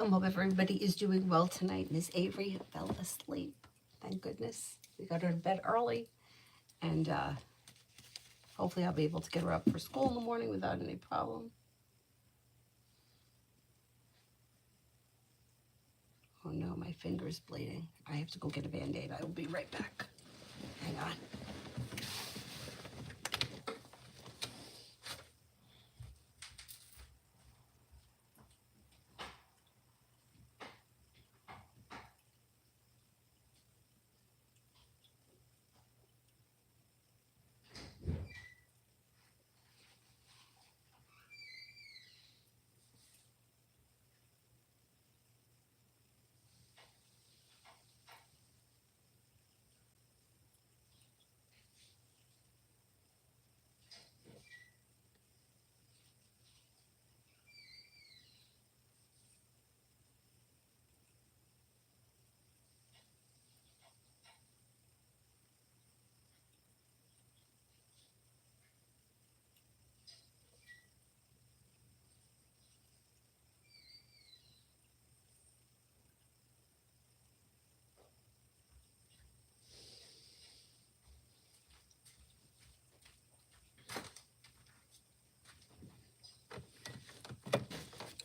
Hope everybody is doing well tonight. Miss Avery fell asleep. Thank goodness. We got her to bed early, and hopefully I'll be able to get her up for school in the morning without any problem. Oh no, my finger's bleeding. I have to go get a Band-Aid. I will be right back. Hang on.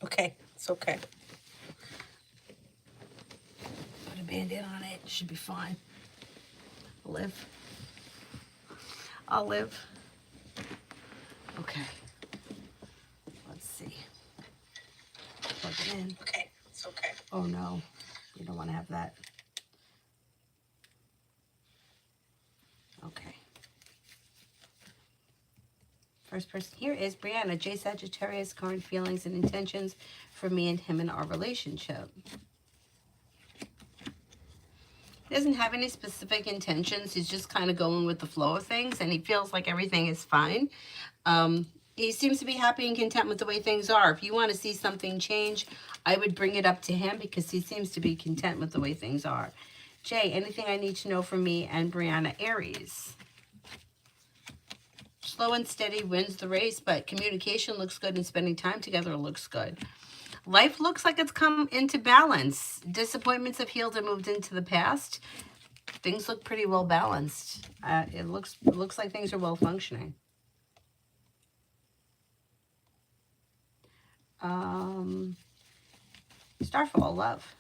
Okay, it's okay. Put a Band-Aid on it. Should be fine. I'll live. Okay. Let's see. Plug it in. Okay, it's okay. Oh no, you don't want to have that. Okay. First person here is Brianna, J Sagittarius, current feelings and intentions for me and him in our relationship. He doesn't have any specific intentions. He's just kind of going with the flow of things, and he feels like everything is fine. He seems to be happy and content with the way things are. If you want to see something change, I would bring it up to him because he seems to be content with the way things are. Jay, anything I need to know from me and Brianna, Aries. Slow and steady wins the race, but communication looks good and spending time together looks good. Life looks like it's come into balance. Disappointments have healed and moved into the past. Things look pretty well balanced. It looks like things are well functioning. Starfall, love.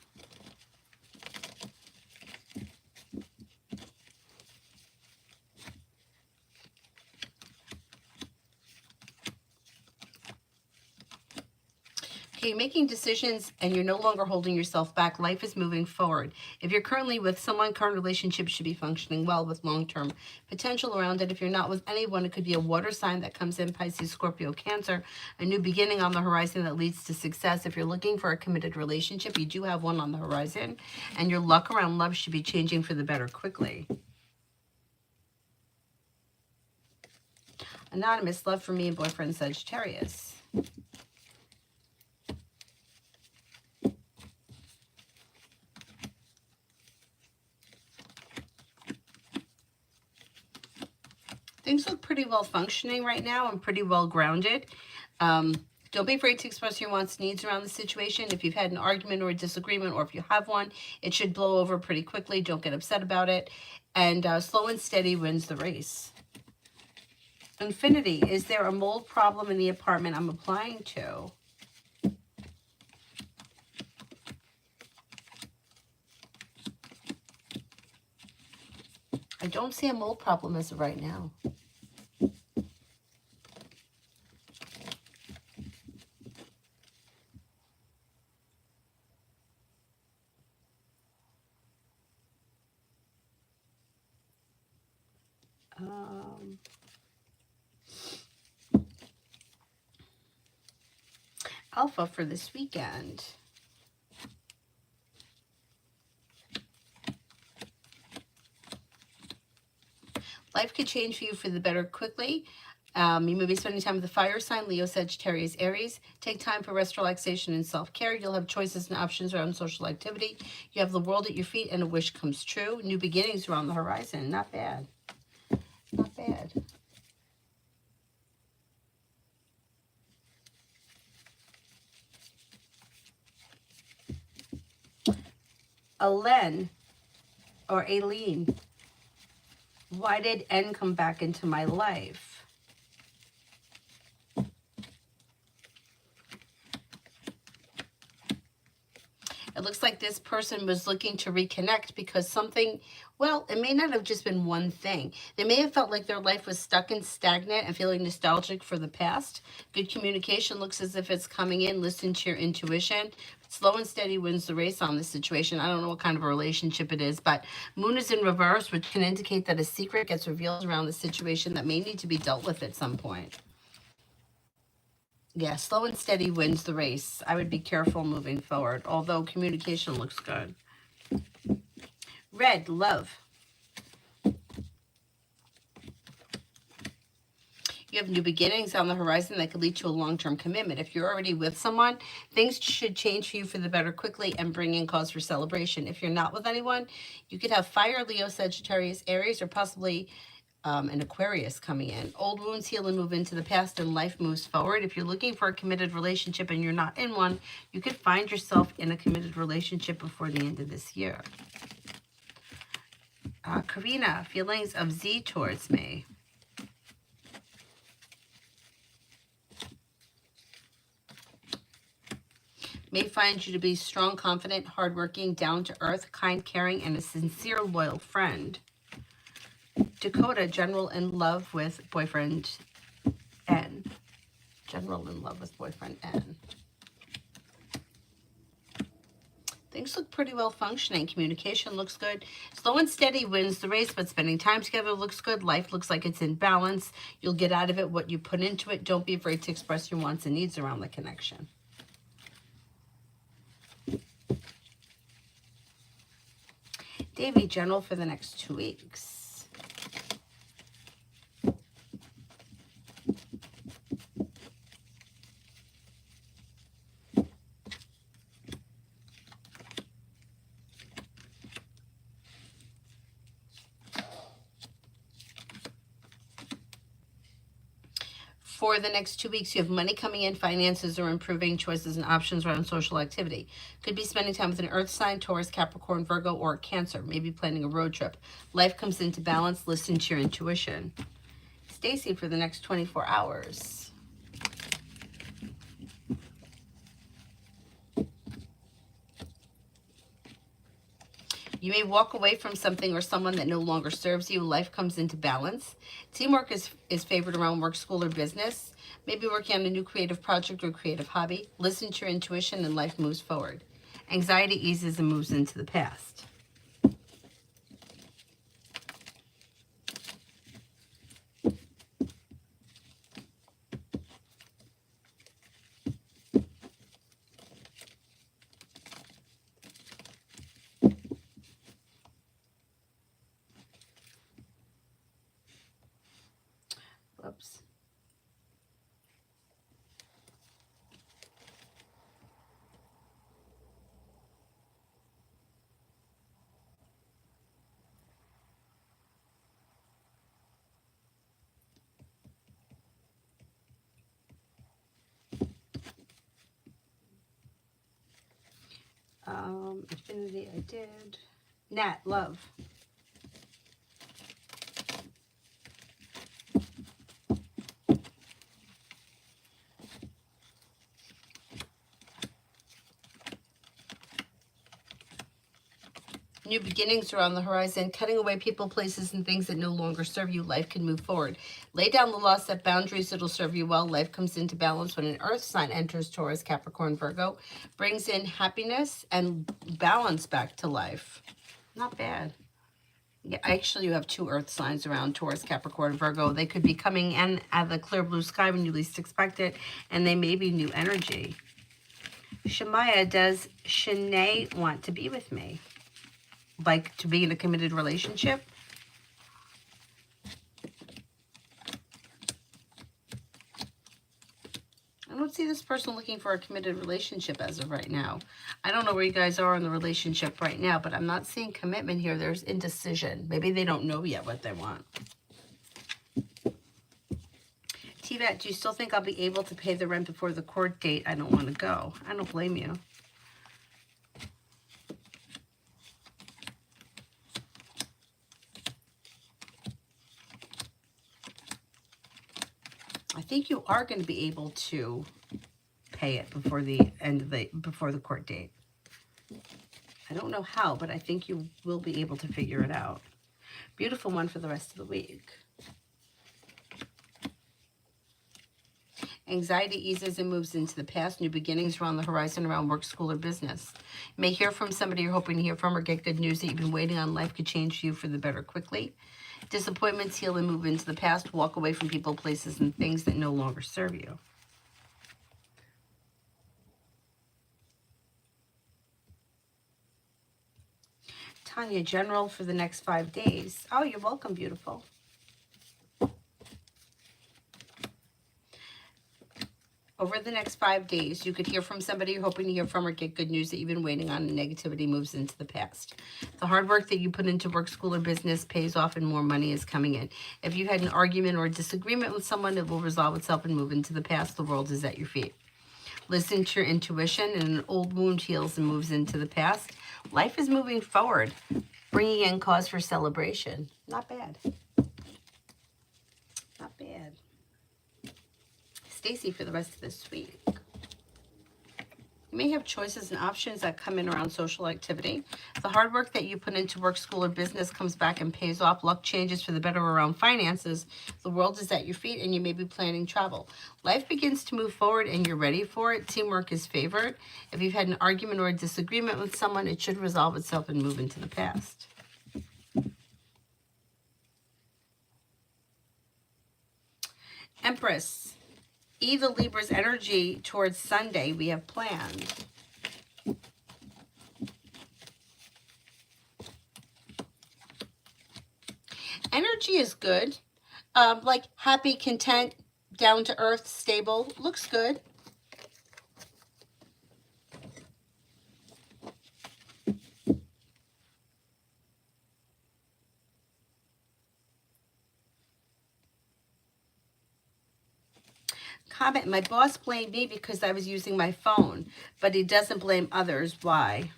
Okay, you're making decisions and you're no longer holding yourself back. Life is moving forward. If you're currently with someone, current relationship should be functioning well with long-term potential around it. If you're not with anyone, it could be a water sign that comes in, Pisces, Scorpio, Cancer, a new beginning on the horizon that leads to success. If you're looking for a committed relationship, you do have one on the horizon, and your luck around love should be changing for the better quickly. Anonymous, love for me and boyfriend Sagittarius. Things look pretty well functioning right now and pretty well grounded. Don't be afraid to express your wants and needs around the situation. If you've had an argument or a disagreement, or if you have one, it should blow over pretty quickly. Don't get upset about it. And slow and steady wins the race. Infinity, is there a mold problem in the apartment I'm applying to? I don't see a mold problem as of right now. Alpha for this weekend. Life could change for you for the better quickly. You may be spending time with the fire sign, Leo, Sagittarius, Aries. Take time for rest, relaxation, and self-care. You'll have choices and options around social activity. You have the world at your feet, and a wish comes true. New beginnings are on the horizon. Not bad. Not bad. Alen or Aileen. Why did N come back into my life? It looks like this person was looking to reconnect because something, well, it may not have just been one thing. They may have felt like their life was stuck and stagnant and feeling nostalgic for the past. Good communication looks as if it's coming in. Listen to your intuition. Slow and steady wins the race on this situation. I don't know what kind of a relationship it is, but Moon is in reverse, which can indicate that a secret gets revealed around the situation that may need to be dealt with at some point. Yeah, slow and steady wins the race. I would be careful moving forward, although communication looks good. Red, love. You have new beginnings on the horizon that could lead to a long-term commitment. If you're already with someone, things should change for you for the better quickly and bring in cause for celebration. If you're not with anyone, you could have fire, Leo, Sagittarius, Aries, or possibly an Aquarius coming in. Old wounds heal and move into the past and life moves forward. If you're looking for a committed relationship and you're not in one, you could find yourself in a committed relationship before the end of this year. Karina, feelings of Z towards me. May find you to be strong, confident, hardworking, down to earth, kind, caring, and a sincere, loyal friend. Dakota, general in love with boyfriend N. General in love with boyfriend N. Things look pretty well functioning. Communication looks good. Slow and steady wins the race, but spending time together looks good. Life looks like it's in balance. You'll get out of it what you put into it. Don't be afraid to express your wants and needs around the connection. Davy, general for the next 2 weeks. For the next 2 weeks, you have money coming in, finances are improving, choices and options around social activity. Could be spending time with an earth sign, Taurus, Capricorn, Virgo, or Cancer. Maybe planning a road trip. Life comes into balance. Listen to your intuition. Stacy, for the next 24 hours. You may walk away from something or someone that no longer serves you. Life comes into balance. Teamwork is favored around work, school, or business. Maybe working on a new creative project or creative hobby. Listen to your intuition and life moves forward. Anxiety eases and moves into the past. Whoops. Infinity, I did. Nat, love. New beginnings are on the horizon. Cutting away people, places, and things that no longer serve you. Life can move forward. Lay down the law, set boundaries that'll serve you well. Life comes into balance when an earth sign enters Taurus, Capricorn, Virgo. Brings in happiness and balance back to life. Not bad. Yeah, actually, you have 2 earth signs around Taurus, Capricorn, Virgo. They could be coming in out of the clear blue sky when you least expect it, and they may be new energy. Shemaya, does Shanae want to be with me? Like to be in a committed relationship? I don't see this person looking for a committed relationship as of right now. I don't know where you guys are in the relationship right now, but I'm not seeing commitment here. There's indecision. Maybe they don't know yet what they want. T-Vat, do you still think I'll be able to pay the rent before the court date? I don't want to go. I don't blame you. think you are going to be able to pay it before the court date. I don't know how, but I think you will be able to figure it out. Beautiful one for the rest of the week. Anxiety eases and moves into the past. New beginnings are on the horizon around work, school, or business. You may hear from somebody you're hoping to hear from or get good news that you've been waiting on. Life could change you for the better quickly. Disappointments heal and move into the past. Walk away from people, places, and things that no longer serve you. Tanya, general for the next 5 days. Oh, you're welcome, beautiful. Over the next 5 days, you could hear from somebody you're hoping to hear from or get good news that you've been waiting on, and negativity moves into the past. The hard work that you put into work, school, or business pays off and more money is coming in. If you had an argument or a disagreement with someone, it will resolve itself and move into the past. The world is at your feet. Listen to your intuition, and an old wound heals and moves into the past. Life is moving forward, bringing in cause for celebration. Not bad. Not bad. Stacy for the rest of this week. You may have choices and options that come in around social activity. The hard work that you put into work, school, or business comes back and pays off. Luck changes for the better around finances. The world is at your feet, and you may be planning travel. Life begins to move forward, and you're ready for it. Teamwork is favored. If you've had an argument or a disagreement with someone, it should resolve itself and move into the past. Empress. The Libra's energy towards Sunday we have planned. Energy is good. Like happy, content, down to earth, stable. Looks good. Comment, my boss blamed me because I was using my phone, but he doesn't blame others. Why?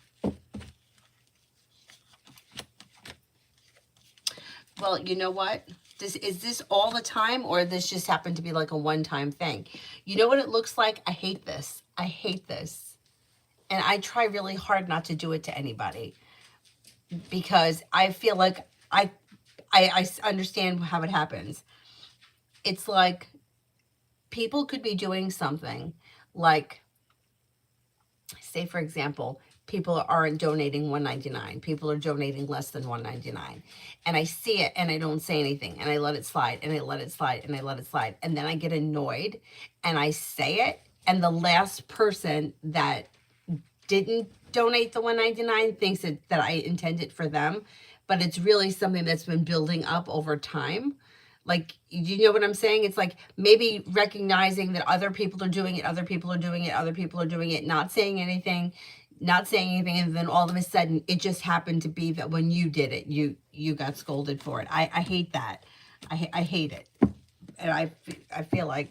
Well, you know what? Is this all the time, or this just happened to be like a one-time thing? You know what it looks like? I hate this. I hate this. And I try really hard not to do it to anybody because I feel like I understand how it happens. It's like people could be doing something like, say, for example, people aren't donating $1.99. People are donating less than $1.99. And I see it and I don't say anything. And I let it slide and I let it slide and I let it slide. And then I get annoyed and I say it. And the last person that didn't donate the $1.99 thinks that I intended for them. But it's really something that's been building up over time. Like, you know what I'm saying? It's like maybe recognizing that other people are doing it, other people are doing it, other people are doing it, not saying anything, and then all of a sudden it just happened to be that when you did it, you got scolded for it. I hate that. I hate it. And I feel like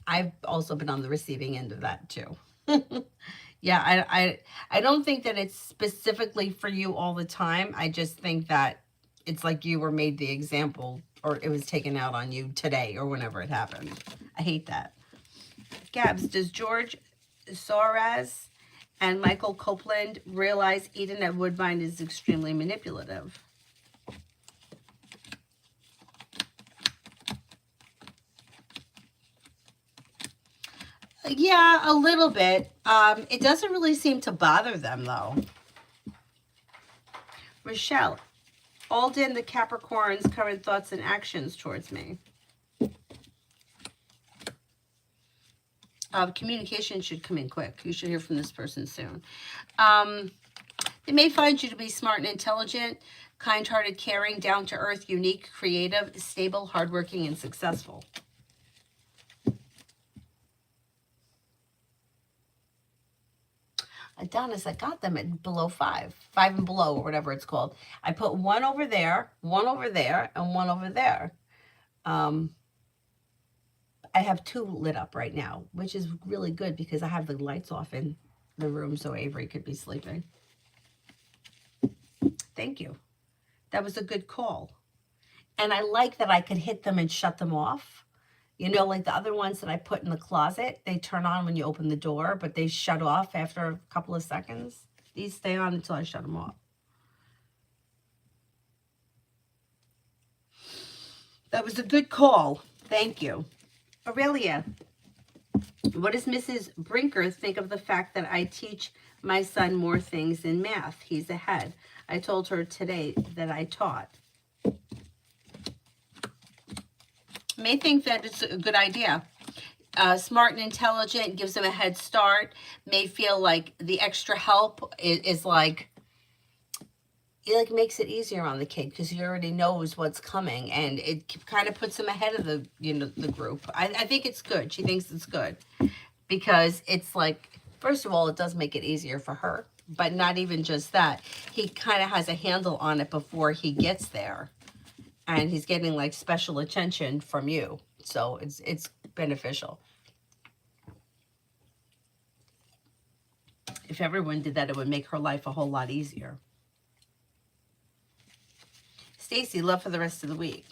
I've also been on the receiving end of that too. Yeah, I don't think that it's specifically for you all the time. I just think that it's like you were made the example, or it was taken out on you today or whenever it happened. I hate that. Gabs, does George Soros and Michael Copeland realize Eden at Woodbine is extremely manipulative? Yeah, a little bit. It doesn't really seem to bother them, though. Rochelle, Alden, the Capricorn's current thoughts and actions towards me. Communication should come in quick. You should hear from this person soon. They may find you to be smart and intelligent, kind-hearted, caring, down-to-earth, unique, creative, stable, hardworking, and successful. Adonis, I got them at below 5 and below, or whatever it's called. I put one over there, and one over there. I have 2 lit up right now, which is really good because I have the lights off in the room so Avery could be sleeping. Thank you. That was a good call. And I like that I could hit them and shut them off. You know, like the other ones that I put in the closet, they turn on when you open the door, but they shut off after a couple of seconds. These stay on until I shut them off. That was a good call. Thank you. Aurelia, what does Mrs. Brinker think of the fact that I teach my son more things in math? He's ahead. I told her today that I taught. May think that it's a good idea. Smart and intelligent, gives him a head start. May feel like the extra help is like, it like makes it easier on the kid because he already knows what's coming, and it kind of puts him ahead of the, you know, the group. I think it's good. She thinks it's good because it's like, first of all, it does make it easier for her, but not even just that. He kind of has a handle on it before he gets there, and he's getting like special attention from you. So it's beneficial. If everyone did that, it would make her life a whole lot easier. Stacy, love for the rest of the week.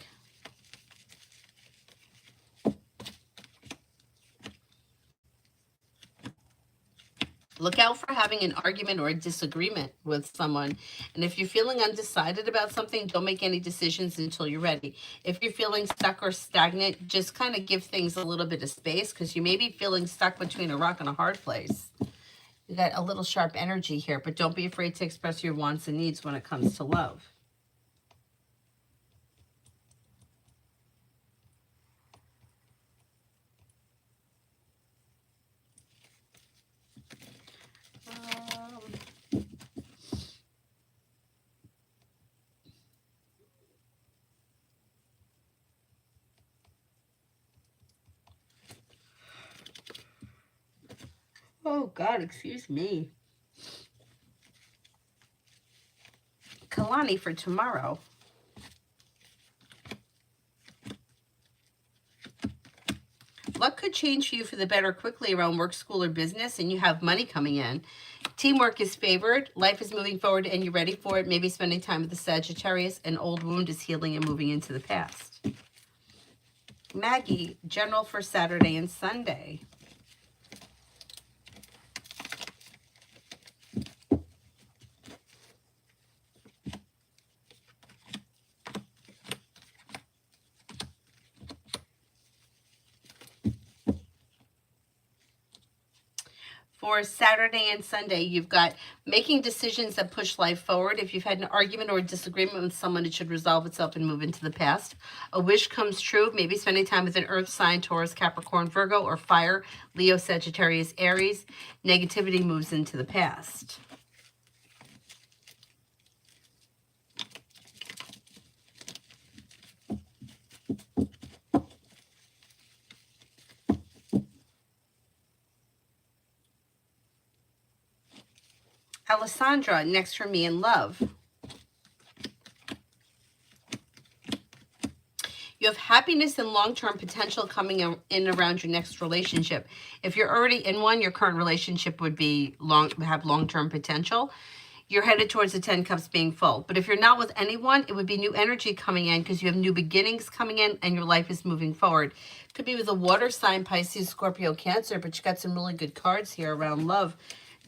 Look out for having an argument or a disagreement with someone. And if you're feeling undecided about something, don't make any decisions until you're ready. If you're feeling stuck or stagnant, just kind of give things a little bit of space because you may be feeling stuck between a rock and a hard place. You got a little sharp energy here, but don't be afraid to express your wants and needs when it comes to love. Oh, God, excuse me. Kalani for tomorrow. Luck could change for you for the better quickly around work, school, or business, and you have money coming in. Teamwork is favored. Life is moving forward, and you're ready for it. Maybe spending time with the Sagittarius. An old wound is healing and moving into the past. Maggie, general for Saturday and Sunday. For Saturday and Sunday, you've got making decisions that push life forward. If you've had an argument or a disagreement with someone, it should resolve itself and move into the past. A wish comes true, maybe spending time with an earth sign, Taurus, Capricorn, Virgo, or fire, Leo, Sagittarius, Aries. Negativity moves into the past. Alessandra, next for me in love. You have happiness and long-term potential coming in around your next relationship. If you're already in one, your current relationship would be have long-term potential. You're headed towards the 10 cups being full. But if you're not with anyone, it would be new energy coming in because you have new beginnings coming in and your life is moving forward. Could be with a water sign, Pisces, Scorpio, Cancer, but you got some really good cards here around love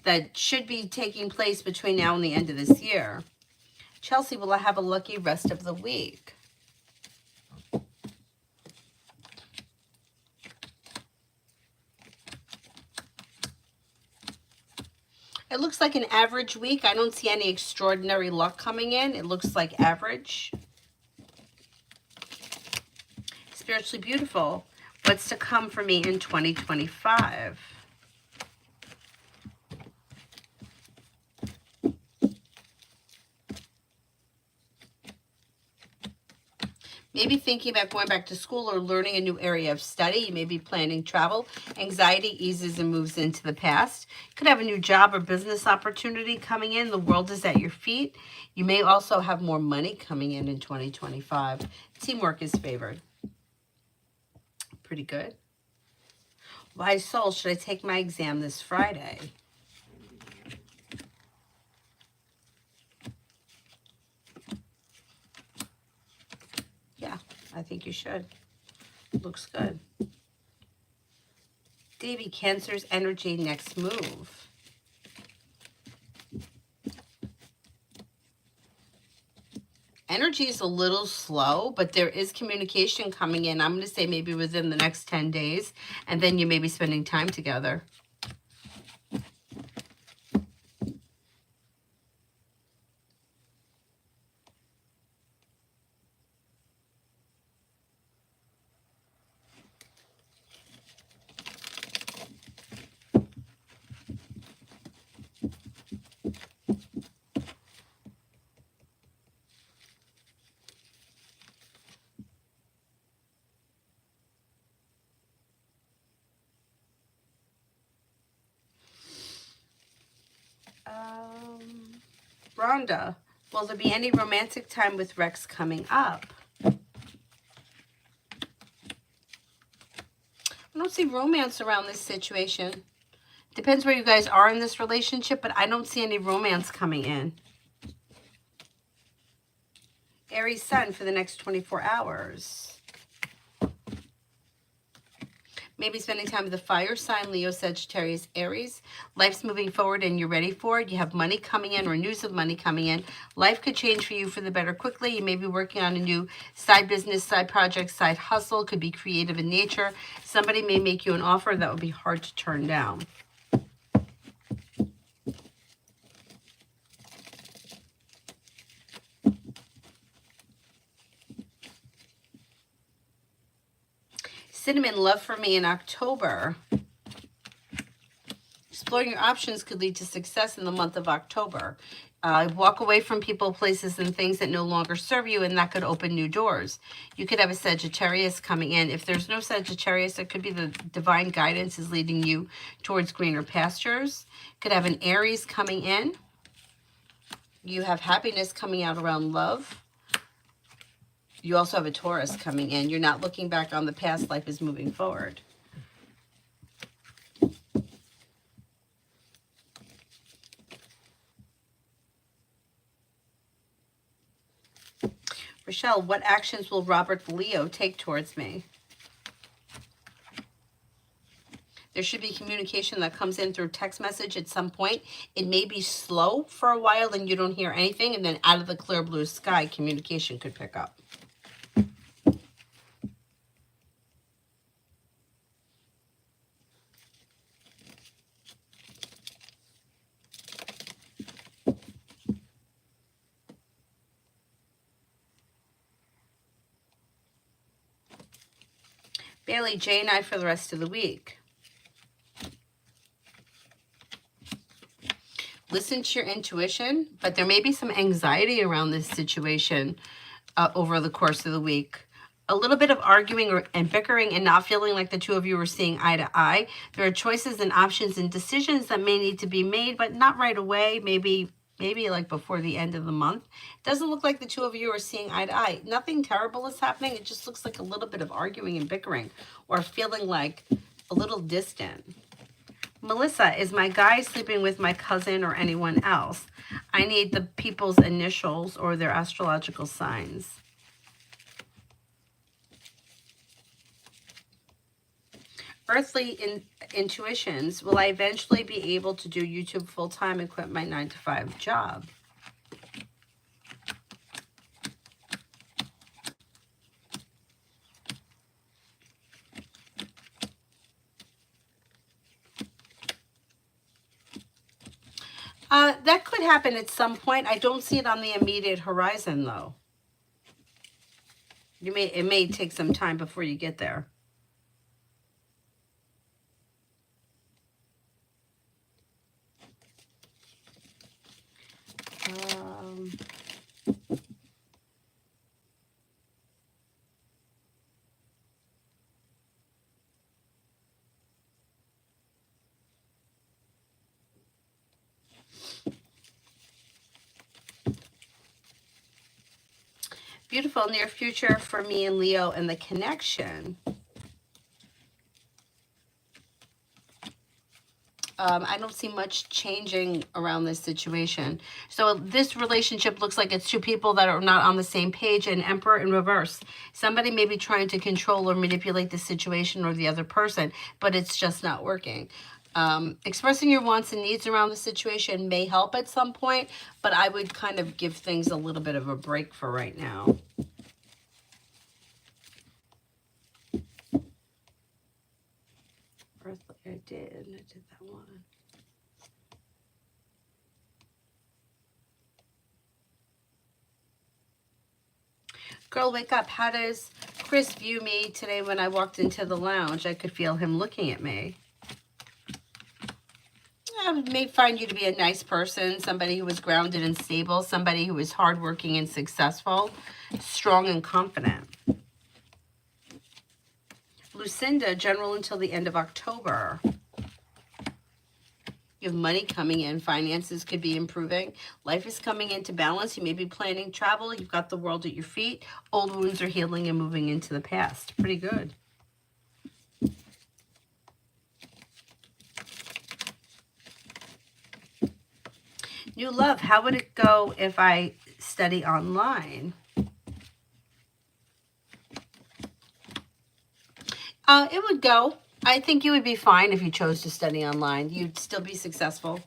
that should be taking place between now and the end of this year. Chelsea, will I have a lucky rest of the week? It looks like an average week. I don't see any extraordinary luck coming in. It looks like average. Spiritually beautiful. What's to come for me in 2025? Maybe thinking about going back to school or learning a new area of study. You may be planning travel. Anxiety eases and moves into the past. You could have a new job or business opportunity coming in. The world is at your feet. You may also have more money coming in 2025. Teamwork is favored. Pretty good. Wise soul, should I take my exam this Friday? Yeah, I think you should. Looks good. Davy, Cancer's energy, next move. Energy is a little slow, but there is communication coming in. I'm going to say maybe within the next 10 days, and then you may be spending time together. Rhonda, will there be any romantic time with Rex coming up? I don't see romance around this situation. Depends where you guys are in this relationship, but I don't see any romance coming in. Aries Sun for the next 24 hours. Maybe spending time with the fire sign, Leo, Sagittarius, Aries. Life's moving forward and you're ready for it. You have money coming in or news of money coming in. Life could change for you for the better quickly. You may be working on a new side business, side project, side hustle. Could be creative in nature. Somebody may make you an offer that would be hard to turn down. Cinnamon, love for me in October. Exploring your options could lead to success in the month of October. Walk away from people, places, and things that no longer serve you, and that could open new doors. You could have a Sagittarius coming in. If there's no Sagittarius, it could be the divine guidance is leading you towards greener pastures. Could have an Aries coming in. You have happiness coming out around love. You also have a Taurus coming in. You're not looking back on the past. Life is moving forward. Rochelle, what actions will Robert Leo take towards me? There should be communication that comes in through text message at some point. It may be slow for a while and you don't hear anything, and then out of the clear blue sky, communication could pick up. Bailey, J and I for the rest of the week. Listen to your intuition, but there may be some anxiety around this situation over the course of the week. A little bit of arguing and bickering and not feeling like the two of you are seeing eye to eye. There are choices and options and decisions that may need to be made, but not right away. Maybe like before the end of the month. It doesn't look like the two of you are seeing eye to eye. Nothing terrible is happening. It just looks like a little bit of arguing and bickering or feeling like a little distant. Melissa, is my guy sleeping with my cousin or anyone else? I need the people's initials or their astrological signs. Earthly intuitions, will I eventually be able to do YouTube full-time and quit my 9-to-5 job? That could happen at some point. I don't see it on the immediate horizon, though. It may take some time before you get there. Beautiful near future for me and Leo and the connection. I don't see much changing around this situation. So this relationship looks like it's two people that are not on the same page, and Emperor in reverse. Somebody may be trying to control or manipulate the situation or the other person, but it's just not working. Expressing your wants and needs around the situation may help at some point, but I would kind of give things a little bit of a break for right now. Earthly, I did that one. Girl, wake up. How does Chris view me today when I walked into the lounge? I could feel him looking at me. I may find you to be a nice person, somebody who was grounded and stable, somebody who is hardworking and successful, strong and confident. Lucinda, general until the end of October. You have money coming in. Finances could be improving. Life is coming into balance. You may be planning travel. You've got the world at your feet. Old wounds are healing and moving into the past. Pretty good. New love. How would it go if I study online? It would go. I think you would be fine if you chose to study online. You'd still be successful.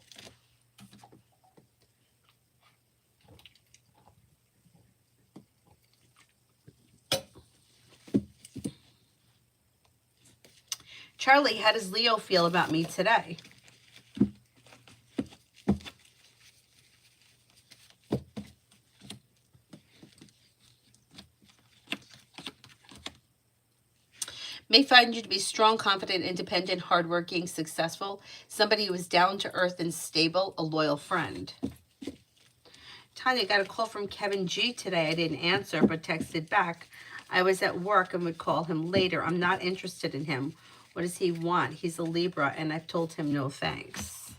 Charlie, how does Leo feel about me today? May find you to be strong, confident, independent, hardworking, successful, somebody who is down to earth and stable, a loyal friend. Tanya, got a call from Kevin G today. I didn't answer, but texted back. I was at work and would call him later. I'm not interested in him. What does he want? He's a Libra, and I've told him no thanks.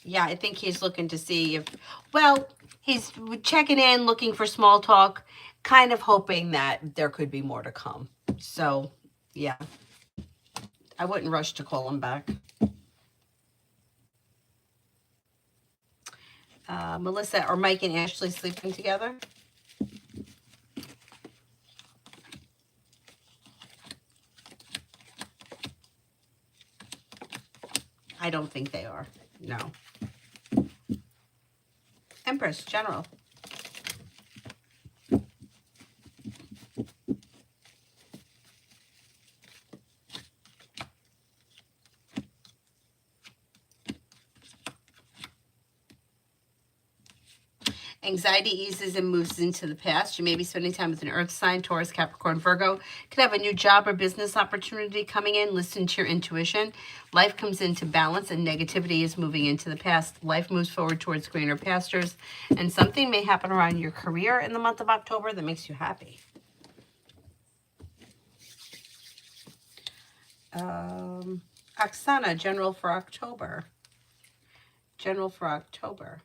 Yeah, I think he's looking to see if, well, he's checking in, looking for small talk, kind of hoping that there could be more to come. So, yeah, I wouldn't rush to call him back. Melissa, are Mike and Ashley sleeping together? I don't think they are. No. Empress, general. Anxiety eases and moves into the past. You may be spending time with an earth sign, Taurus, Capricorn, Virgo. Could have a new job or business opportunity coming in. Listen to your intuition. Life comes into balance and negativity is moving into the past. Life moves forward towards greener pastures. And something may happen around your career in the month of October that makes you happy. Oksana, general for October. General for October.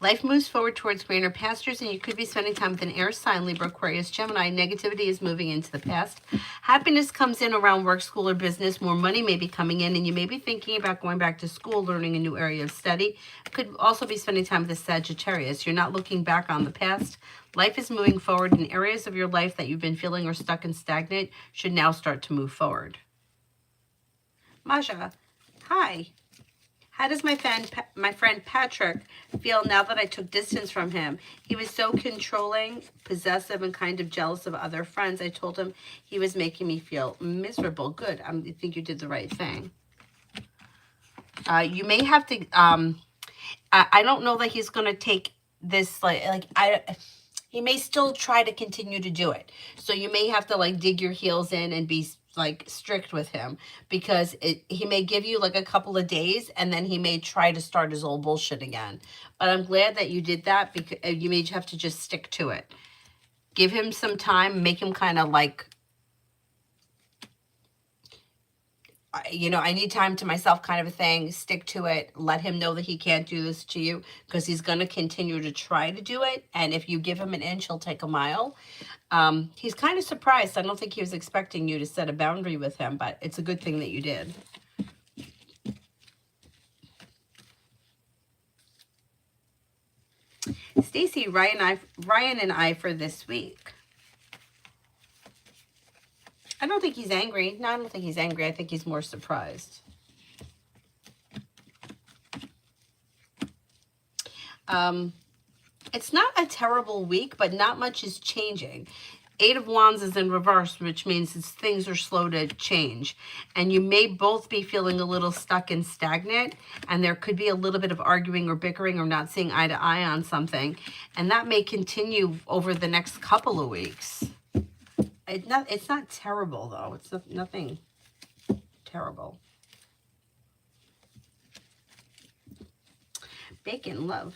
Life moves forward towards greener pastures, and you could be spending time with an air sign, Libra, Aquarius, Gemini. Negativity is moving into the past. Happiness comes in around work, school, or business. More money may be coming in, and you may be thinking about going back to school, learning a new area of study. Could also be spending time with a Sagittarius. You're not looking back on the past. Life is moving forward, and areas of your life that you've been feeling are stuck and stagnant should now start to move forward. Masha, hi. How does my friend Patrick feel now that I took distance from him? He was so controlling, possessive, and kind of jealous of other friends. I told him he was making me feel miserable. Good. I think you did the right thing. You may have to, I don't know that he's going to take this, he may still try to continue to do it. So you may have to dig your heels in and be strict with him, because he may give you a couple of days and then he may try to start his old bullshit again. But I'm glad that you did that, because you may have to just stick to it. Give him some time, make him kind of you know, I need time to myself kind of a thing. Stick to it. Let him know that he can't do this to you, because he's going to continue to try to do it. And if you give him an inch, he'll take a mile. He's kind of surprised. I don't think he was expecting you to set a boundary with him, but it's a good thing that you did. Stacy, Ryan and I for this week. I don't think he's angry. No, I don't think he's angry. I think he's more surprised. It's not a terrible week, but not much is changing. 8 of Wands is in reverse, which means things are slow to change. And you may both be feeling a little stuck and stagnant, and there could be a little bit of arguing or bickering or not seeing eye to eye on something. And that may continue over the next couple of weeks. It's not terrible, though. It's nothing terrible. Bacon, love.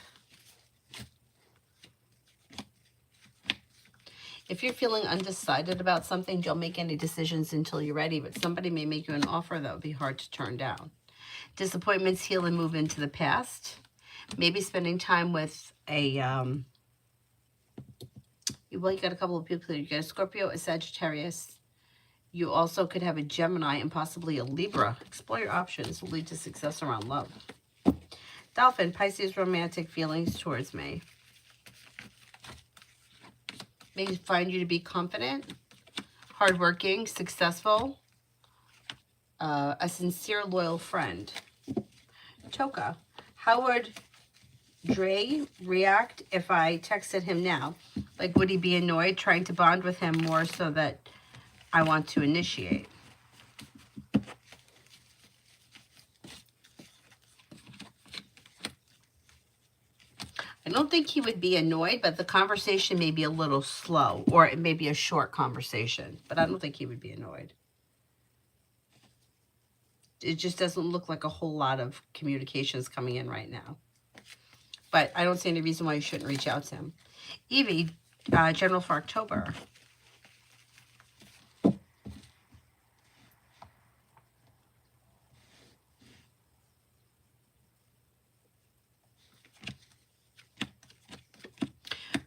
If you're feeling undecided about something, don't make any decisions until you're ready, but somebody may make you an offer that would be hard to turn down. Disappointments heal and move into the past. Maybe spending time with a, well, you got a couple of people here. You got a Scorpio, a Sagittarius. You also could have a Gemini and possibly a Libra. Explore your options. Will lead to success around love. Dolphin, Pisces, romantic feelings towards me. May find you to be confident, hardworking, successful, a sincere, loyal friend. Toka, how would Dre react if I texted him now? Like, would he be annoyed, trying to bond with him more so that I want to initiate? I don't think he would be annoyed, but the conversation may be a little slow, or it may be a short conversation, but I don't think he would be annoyed. It just doesn't look like a whole lot of communications coming in right now. But I don't see any reason why you shouldn't reach out to him. Evie, general for October.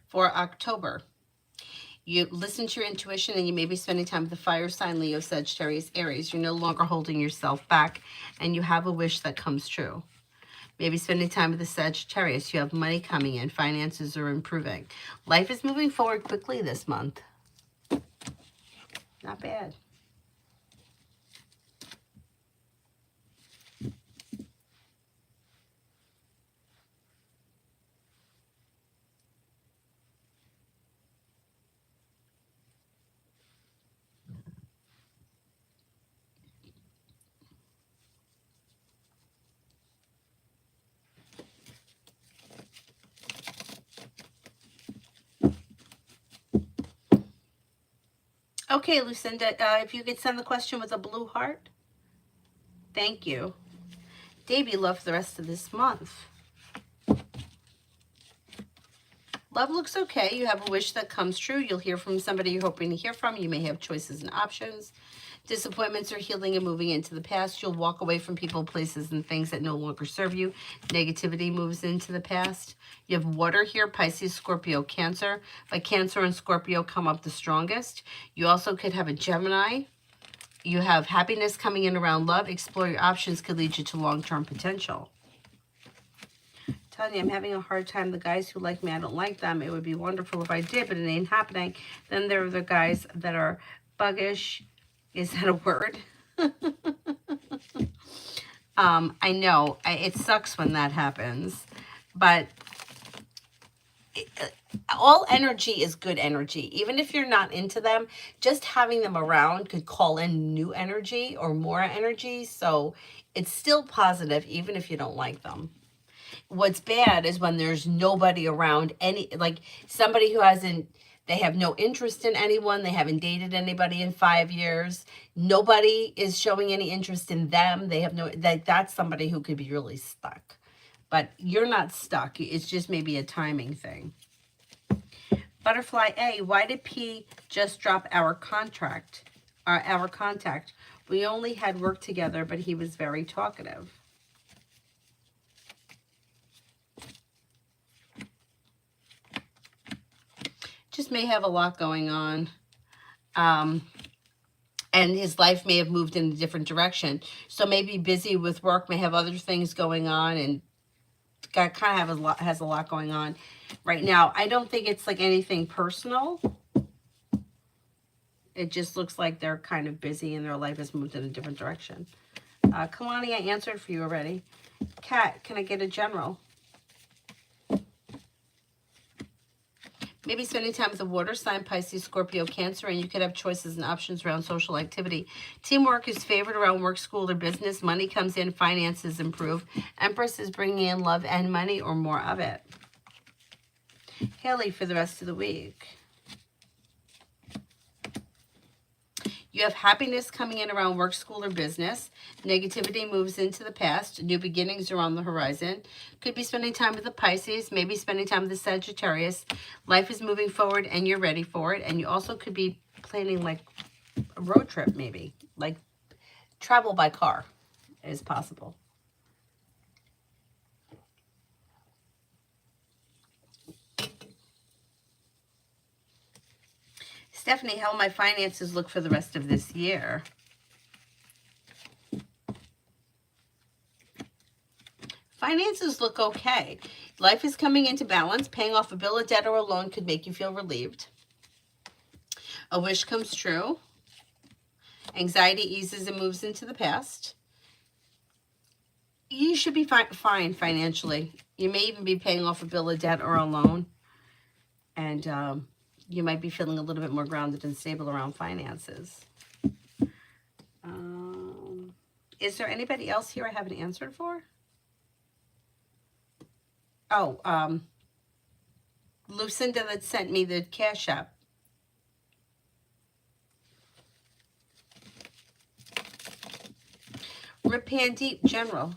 For October, you listen to your intuition, and you may be spending time with the fire sign, Leo, Sagittarius, Aries. You're no longer holding yourself back, and you have a wish that comes true. Maybe spending time with the Sagittarius. You have money coming in. Finances are improving. Life is moving forward quickly this month. Not bad. Okay, Lucinda, if you could send the question with a blue heart. Thank you. Davey, love for the rest of this month. Love looks okay. You have a wish that comes true. You'll hear from somebody you're hoping to hear from. You may have choices and options. Disappointments are healing and moving into the past. You'll walk away from people, places, and things that no longer serve you. Negativity moves into the past. You have water here, Pisces, Scorpio, Cancer. But Cancer and Scorpio come up the strongest. You also could have a Gemini. You have happiness coming in around love. Explore your options could lead you to long-term potential. Telling you, I'm having a hard time. The guys who like me, I don't like them. It would be wonderful if I did, but it ain't happening. Then there are the guys that are buggish. Is that a word? I know. It sucks when that happens. But all energy is good energy. Even if you're not into them, just having them around could call in new energy or more energy. So it's still positive, even if you don't like them. What's bad is when there's nobody around, like somebody who they have no interest in anyone. They haven't dated anybody in 5 years. Nobody is showing any interest in them. They have that's somebody who could be really stuck. But you're not stuck. It's just maybe a timing thing. Butterfly A, why did P just drop our contact? We only had worked together, but he was very talkative. Just may have a lot going on. And his life may have moved in a different direction. So maybe busy with work, may have other things going on, and kind of has a lot going on right now. I don't think it's like anything personal. It just looks like they're kind of busy and their life has moved in a different direction. Kalani, I answered for you already. Kat, can I get a general? Maybe spending time with a water sign, Pisces, Scorpio, Cancer, and you could have choices and options around social activity. Teamwork is favored around work, school, or business. Money comes in, finances improve. Empress is bringing in love and money or more of it. Haley for the rest of the week. You have happiness coming in around work, school, or business. Negativity moves into the past. New beginnings are on the horizon. Could be spending time with the Pisces, maybe spending time with the Sagittarius. Life is moving forward and you're ready for it. And you also could be planning like a road trip maybe. Like travel by car is possible. Stephanie, how will my finances look for the rest of this year? Finances look okay. Life is coming into balance. Paying off a bill, a debt, or a loan could make you feel relieved. A wish comes true. Anxiety eases and moves into the past. You should be fine financially. You may even be paying off a bill, a debt, or a loan. And you might be feeling a little bit more grounded and stable around finances. Is there anybody else here I haven't answered for? Oh, Lucinda that sent me the Cash App. Rip Pan Deep, General.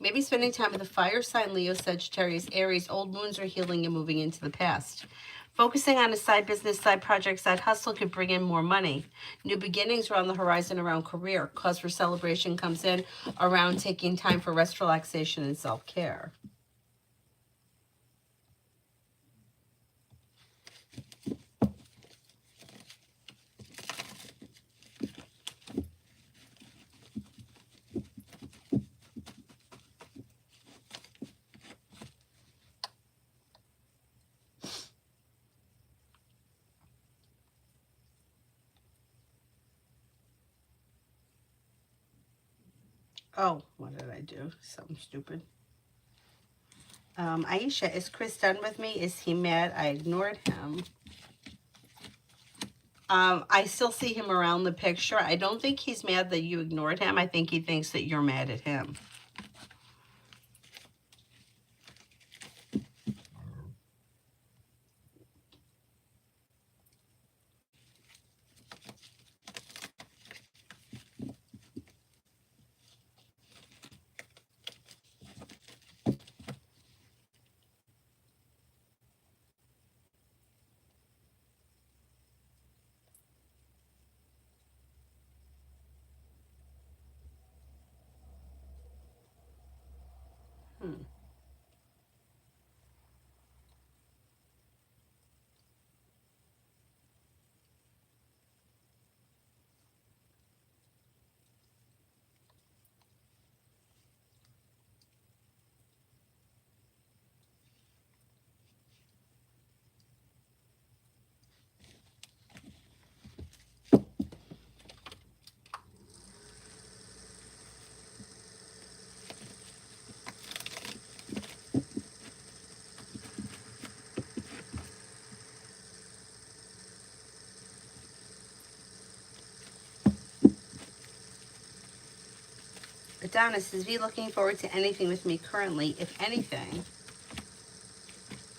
Maybe spending time with a fire sign, Leo, Sagittarius, Aries. Old wounds are healing and moving into the past. Focusing on a side business, side project, side hustle could bring in more money. New beginnings are on the horizon around career. Cause for celebration comes in around taking time for rest, relaxation, and self-care. Oh, what did I do? Something stupid. Aisha, is Chris done with me? Is he mad? I ignored him. I still see him around the picture. I don't think he's mad that you ignored him. I think he thinks that you're mad at him. Adonis, is V looking forward to anything with me currently? If anything,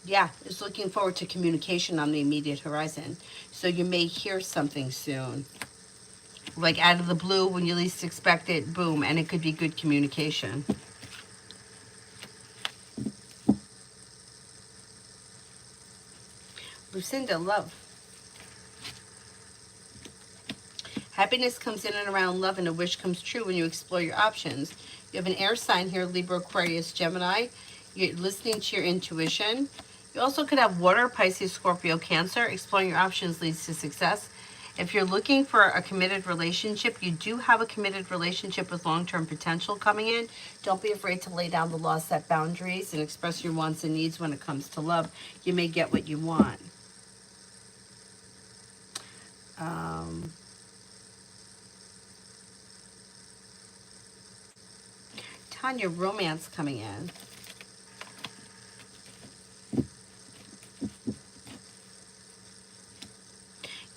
yeah, is looking forward to communication on the immediate horizon. So you may hear something soon. Like out of the blue, when you least expect it, boom, and it could be good communication. Lucinda, love. Happiness comes in and around love, and a wish comes true when you explore your options. You have an air sign here, Libra, Aquarius, Gemini. You're listening to your intuition. You also could have water, Pisces, Scorpio, Cancer. Exploring your options leads to success. If you're looking for a committed relationship, you do have a committed relationship with long-term potential coming in. Don't be afraid to lay down the law, set boundaries, and express your wants and needs when it comes to love. You may get what you want. Tanya, romance coming in.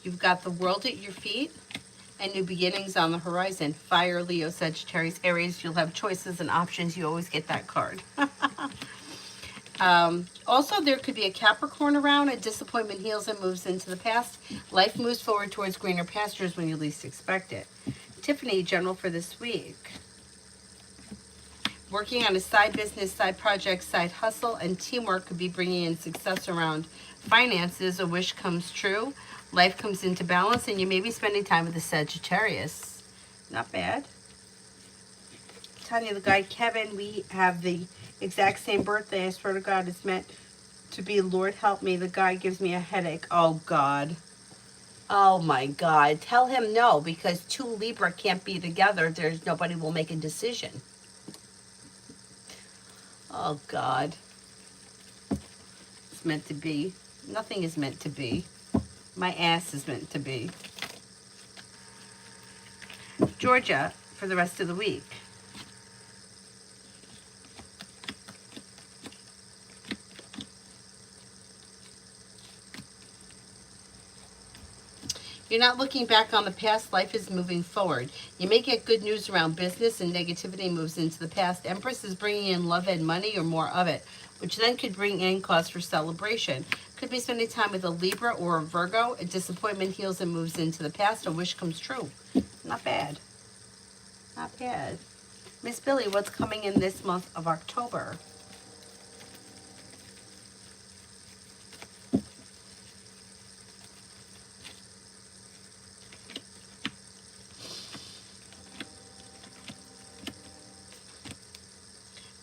You've got the world at your feet and new beginnings on the horizon. Fire, Leo, Sagittarius, Aries. You'll have choices and options. You always get that card. Also, there could be a Capricorn around. A disappointment heals and moves into the past. Life moves forward towards greener pastures when you least expect it. Tiffany, general for this week. Working on a side business, side project, side hustle, and teamwork could be bringing in success around finances. A wish comes true. Life comes into balance, and you may be spending time with the Sagittarius. Not bad. Tanya, the guy Kevin, we have the exact same birthday. I swear to God, it's meant to be. Lord help me. The guy gives me a headache. Oh, God. Oh, my God. Tell him no, because two Libra can't be together. Nobody will make a decision. Oh, God. It's meant to be. Nothing is meant to be. My ass is meant to be. Georgia, for the rest of the week. You're not looking back on the past. Life is moving forward. You may get good news around business, and negativity moves into the past. Empress is bringing in love and money, or more of it, which then could bring in cause for celebration. Could be spending time with a Libra or a Virgo. A disappointment heals and moves into the past. A wish comes true. Not bad. Not bad. Miss Billy, what's coming in this month of October?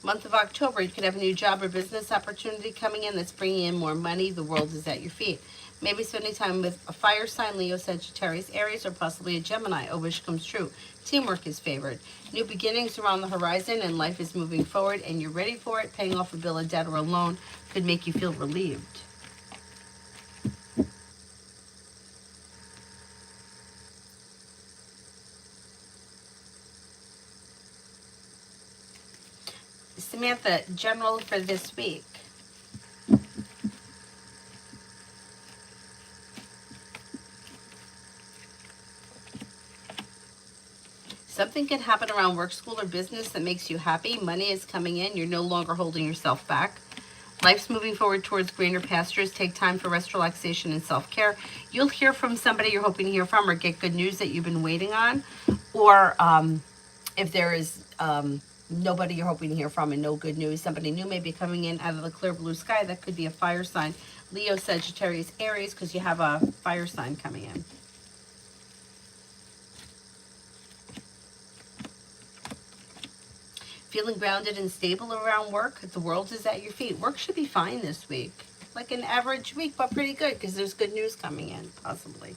Month of October, you could have a new job or business opportunity coming in that's bringing in more money. The world is at your feet. Maybe spending time with a fire sign, Leo, Sagittarius, Aries, or possibly a Gemini. A wish comes true. Teamwork is favored. New beginnings are on the horizon, and life is moving forward, and you're ready for it. Paying off a bill, a debt, or a loan could make you feel relieved. Samantha, general for this week. Something can happen around work, school, or business that makes you happy. Money is coming in. You're no longer holding yourself back. Life's moving forward towards greener pastures. Take time for rest, relaxation, and self-care. You'll hear from somebody you're hoping to hear from, or get good news that you've been waiting on. Or if there is nobody you're hoping to hear from and no good news, somebody new may be coming in out of the clear blue sky. That could be a fire sign. Leo, Sagittarius, Aries, because you have a fire sign coming in. Feeling grounded and stable around work. The world is at your feet. Work should be fine this week. Like an average week, but pretty good, because there's good news coming in, possibly.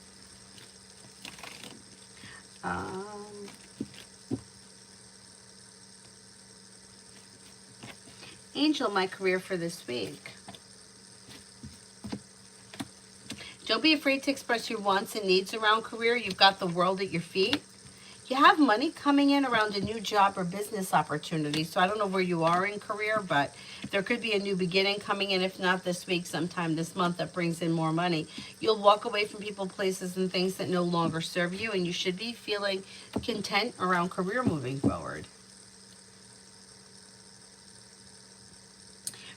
Angel, my career for this week. Don't be afraid to express your wants and needs around career. You've got the world at your feet. You have money coming in around a new job or business opportunity. So I don't know where you are in career, but there could be a new beginning coming in, if not this week, sometime this month, that brings in more money. You'll walk away from people, places, and things that no longer serve you, and you should be feeling content around career moving forward.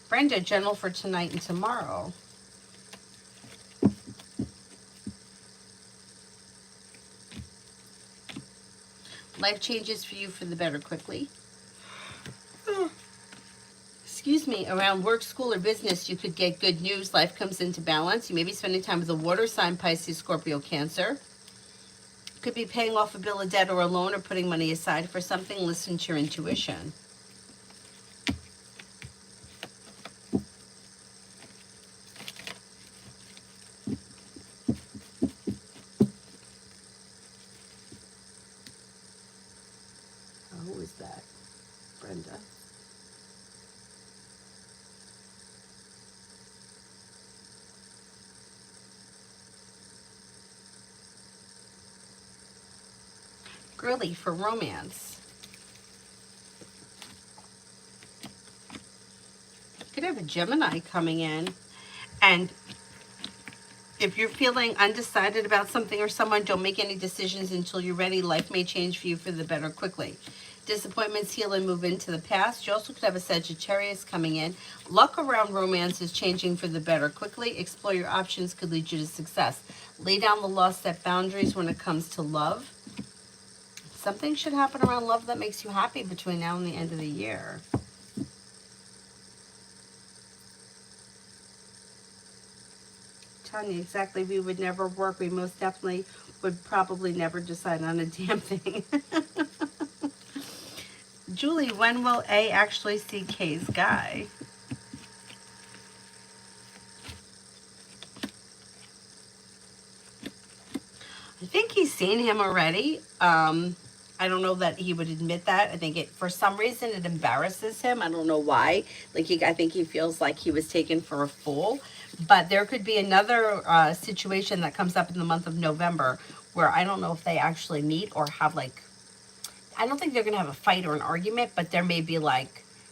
Brenda, general for tonight and tomorrow. Life changes for you for the better quickly. Excuse me. Around work, school, or business, you could get good news. Life comes into balance. You may be spending time with a water sign, Pisces, Scorpio, Cancer. Could be paying off a bill of debt or a loan or putting money aside for something. Listen to your intuition. Who is that? Brenda. Girly for romance. Could have a Gemini coming in, and if you're feeling undecided about something or someone, don't make any decisions until you're ready. Life may change for you for the better quickly. Disappointments heal and move into the past. You also could have a Sagittarius coming in. Luck around romance is changing for the better quickly. Explore your options could lead you to success. Lay down the law, set boundaries when it comes to love. Something should happen around love that makes you happy between now and the end of the year. Tanya, exactly. We would never work. We most definitely would probably never decide on a damn thing. Julie, when will A actually see K's guy? I think he's seen him already. I don't know that he would admit that. I think for some reason it embarrasses him. I don't know why. I think he feels like he was taken for a fool. But there could be another situation that comes up in the month of November where I don't know if they actually meet or have I don't think they're going to have a fight or an argument, but there may be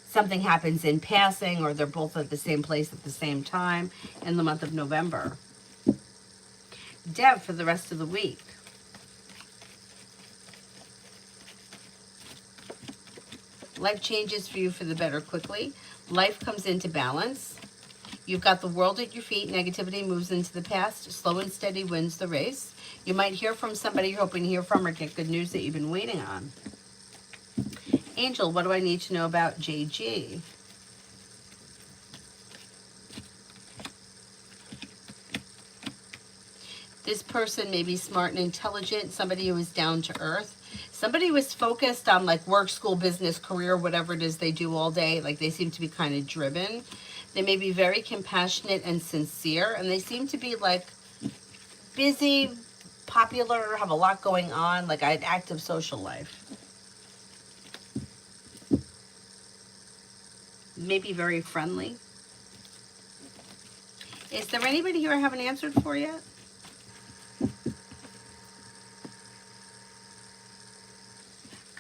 something happens in passing, or they're both at the same place at the same time in the month of November. Deb for the rest of the week. Life changes for you for the better quickly. Life comes into balance. You've got the world at your feet. Negativity moves into the past. Slow and steady wins the race. You might hear from somebody you're hoping to hear from, or get good news that you've been waiting on. Angel, what do I need to know about JG? This person may be smart and intelligent, somebody who is down to earth. Somebody who is focused on work, school, business, career, whatever it is they do all day. They seem to be kind of driven. They may be very compassionate and sincere, and they seem to be busy, popular, have a lot going on, an active social life. Maybe very friendly. Is there anybody here I haven't answered for yet?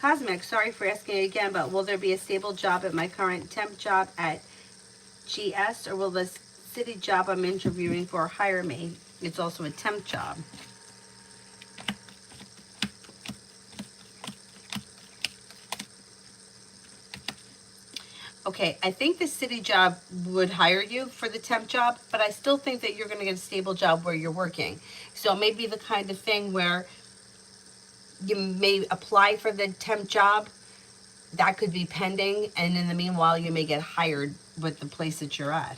Cosmic, sorry for asking again, but will there be a stable job at my current temp job at GS, or will this city job I'm interviewing for hire me? It's also a temp job. Okay, I think the city job would hire you for the temp job, but I still think that you're going to get a stable job where you're working. So it may be the kind of thing where you may apply for the temp job. That could be pending, and in the meanwhile, you may get hired with the place that you're at.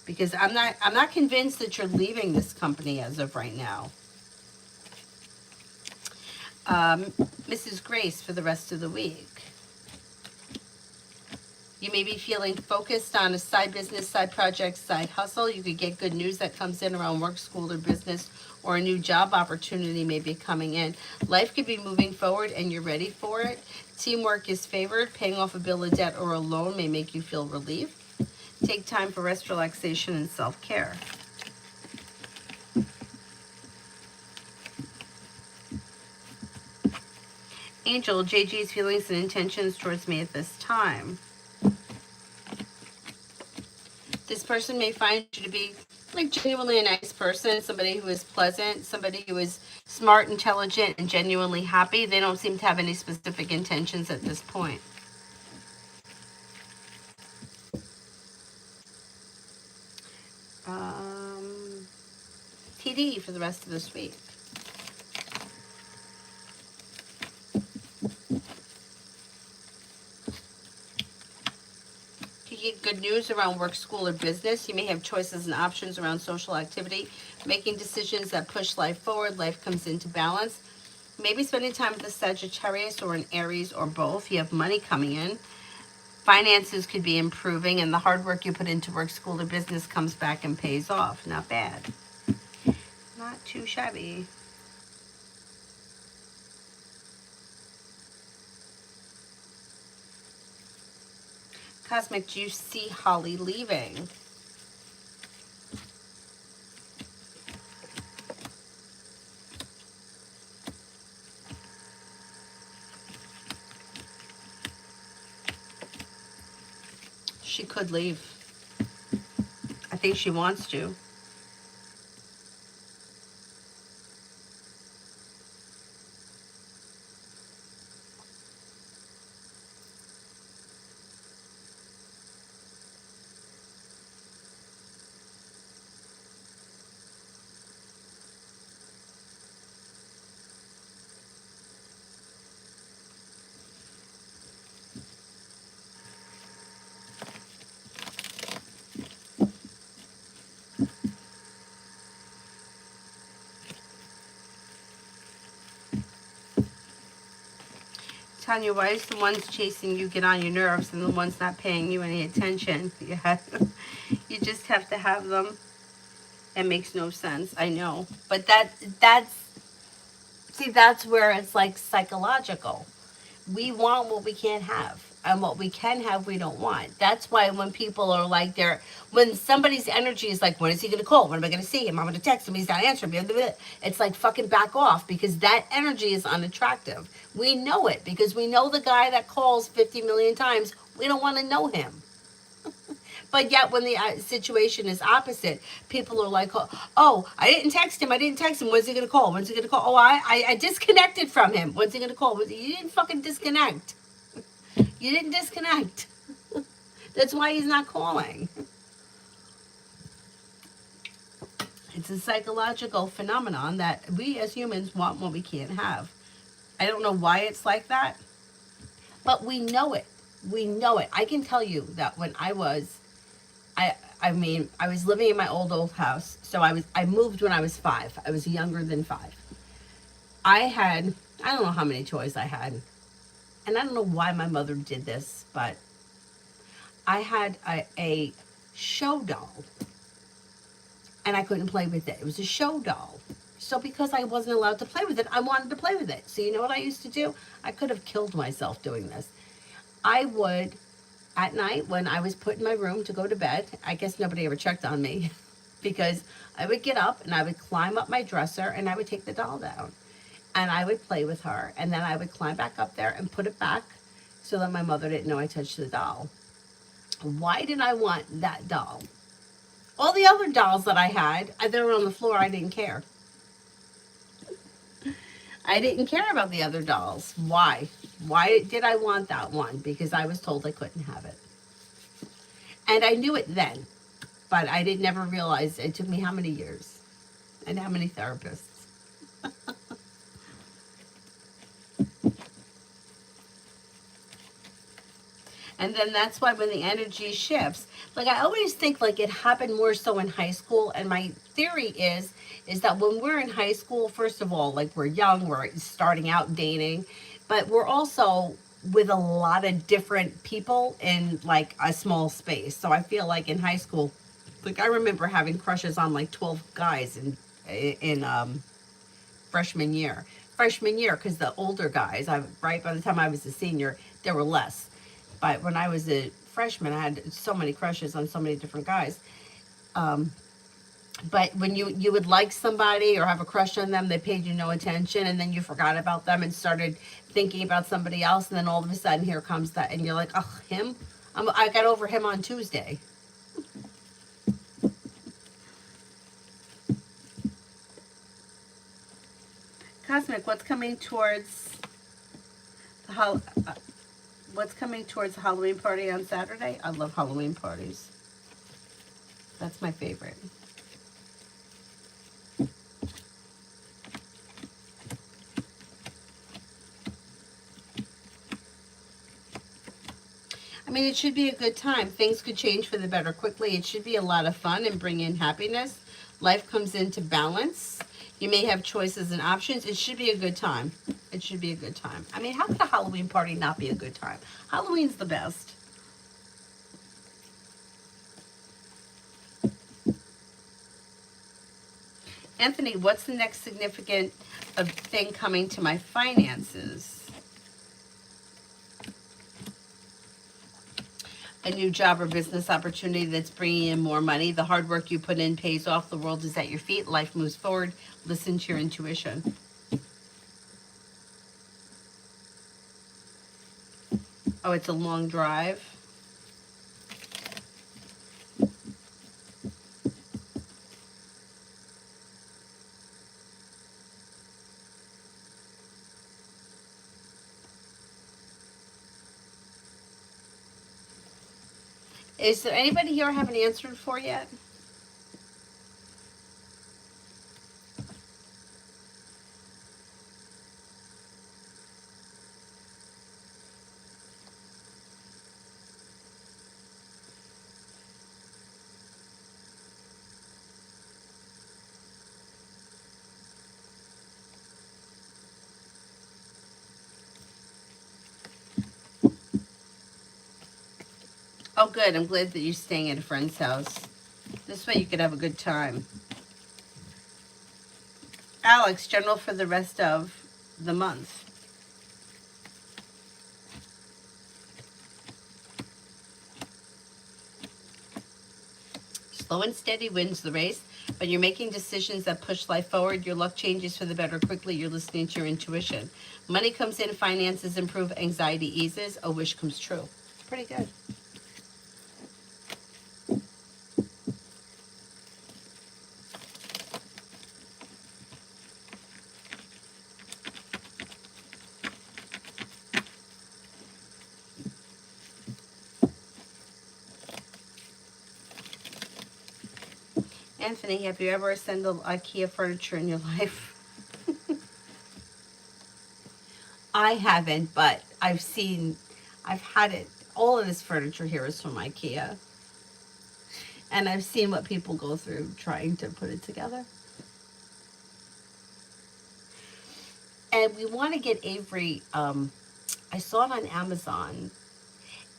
Because I'm not convinced that you're leaving this company as of right now. Mrs. Grace for the rest of the week. You may be feeling focused on a side business, side project, side hustle. You could get good news that comes in around work, school, or business, or a new job opportunity may be coming in. Life could be moving forward and you're ready for it. Teamwork is favored. Paying off a bill of debt or a loan may make you feel relief. Take time for rest, relaxation, and self-care. Angel, JG's feelings and intentions towards me at this time. This person may find you to be genuinely a nice person, somebody who is pleasant, somebody who is smart, intelligent, and genuinely happy. They don't seem to have any specific intentions at this point. TD for the rest of this week. You get good news around work, school, or business. You may have choices and options around social activity, making decisions that push life forward. Life comes into balance. Maybe spending time with a Sagittarius or an Aries or both. You have money coming in. Finances could be improving, and the hard work you put into work, school, or business comes back and pays off. Not bad. Not too shabby. Cosmic, do you see Holly leaving? She could leave. I think she wants to. Tanya, why is the ones chasing you get on your nerves and the ones not paying you any attention? Yeah. You just have to have them. It makes no sense. I know. But that's where it's like psychological. We want what we can't have. And what we can have, we don't want. That's why when people are like, when somebody's energy is like, when is he going to call? When am I going to see him? I'm going to text him. He's not answering me. It's like fucking back off, because that energy is unattractive. We know it because we know the guy that calls 50 million times. We don't want to know him. But yet when the situation is opposite, people are like, oh, I didn't text him. When's he going to call? Oh, I disconnected from him. When's he going to call? You didn't fucking disconnect. You didn't disconnect. That's why he's not calling. It's a psychological phenomenon that we as humans want what we can't have. I don't know why it's like that, but we know it. We know it. I can tell you that when I was living in my old house. So I moved when I was 5. I was younger than 5. I don't know how many toys I had. And I don't know why my mother did this, but I had a show doll. And I couldn't play with it. It was a show doll. So because I wasn't allowed to play with it, I wanted to play with it. So you know what I used to do? I could have killed myself doing this. I would, at night when I was put in my room to go to bed, I guess nobody ever checked on me, because I would get up and I would climb up my dresser and I would take the doll down. And I would play with her, and then I would climb back up there and put it back so that my mother didn't know I touched the doll. Why did I want that doll? All the other dolls that I had, they were on the floor. I didn't care. I didn't care about the other dolls. Why? Why did I want that one? Because I was told I couldn't have it. And I knew it then, but I did never realize it took me how many years and how many therapists. And then that's why when the energy shifts, like I always think like it happened more so in high school. And my theory is that when we're in high school, first of all, like we're young, we're starting out dating, but we're also with a lot of different people in like a small space. So I feel like in high school, like I remember having crushes on like 12 guys in freshman year, because the older guys, right by the time I was a senior, there were less. But when I was a freshman, I had so many crushes on so many different guys. But when you would like somebody or have a crush on them, they paid you no attention, and then you forgot about them and started thinking about somebody else, and then all of a sudden here comes that, and you're like, oh, him? I got over him on Tuesday. Cosmic, what's coming towards the Halloween party on Saturday? I love Halloween parties. That's my favorite. I mean, it should be a good time. Things could change for the better quickly. It should be a lot of fun and bring in happiness. Life comes into balance. You may have choices and options. It should be a good time. It should be a good time. I mean, how could a Halloween party not be a good time? Halloween's the best. Anthony, what's the next significant thing coming to my finances? A new job or business opportunity that's bringing in more money. The hard work you put in pays off. The world is at your feet. Life moves forward. Listen to your intuition. Oh, it's a long drive. Is there anybody here I haven't answered for yet? Oh, good. I'm glad that you're staying at a friend's house. This way you could have a good time. Alex, general for the rest of the month. Slow and steady wins the race, but you're making decisions that push life forward. Your luck changes for the better quickly. You're listening to your intuition. Money comes in, finances improve, anxiety eases, a wish comes true. Pretty good. Anthony, have you ever assembled IKEA furniture in your life? I haven't, but I've had it. All of this furniture here is from IKEA. And I've seen what people go through trying to put it together. And we want to get Avery, I saw it on Amazon.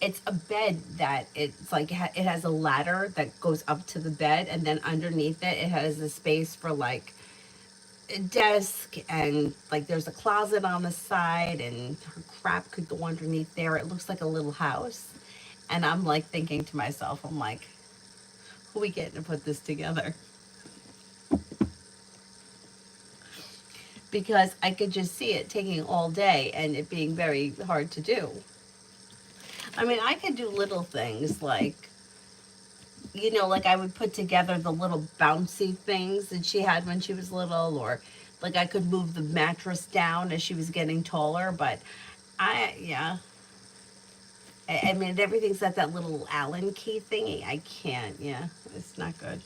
It's a bed that it's like, it has a ladder that goes up to the bed, and then underneath it, it has a space for like a desk, and like there's a closet on the side, and her crap could go underneath there. It looks like a little house. And I'm like thinking to myself, I'm like, who are we getting to put this together? Because I could just see it taking all day and it being very hard to do. I mean, I could do little things like, you know, like I would put together the little bouncy things that she had when she was little, or like I could move the mattress down as she was getting taller, but yeah. I mean, everything's at that little Allen key thingy. I can't, yeah, it's not good.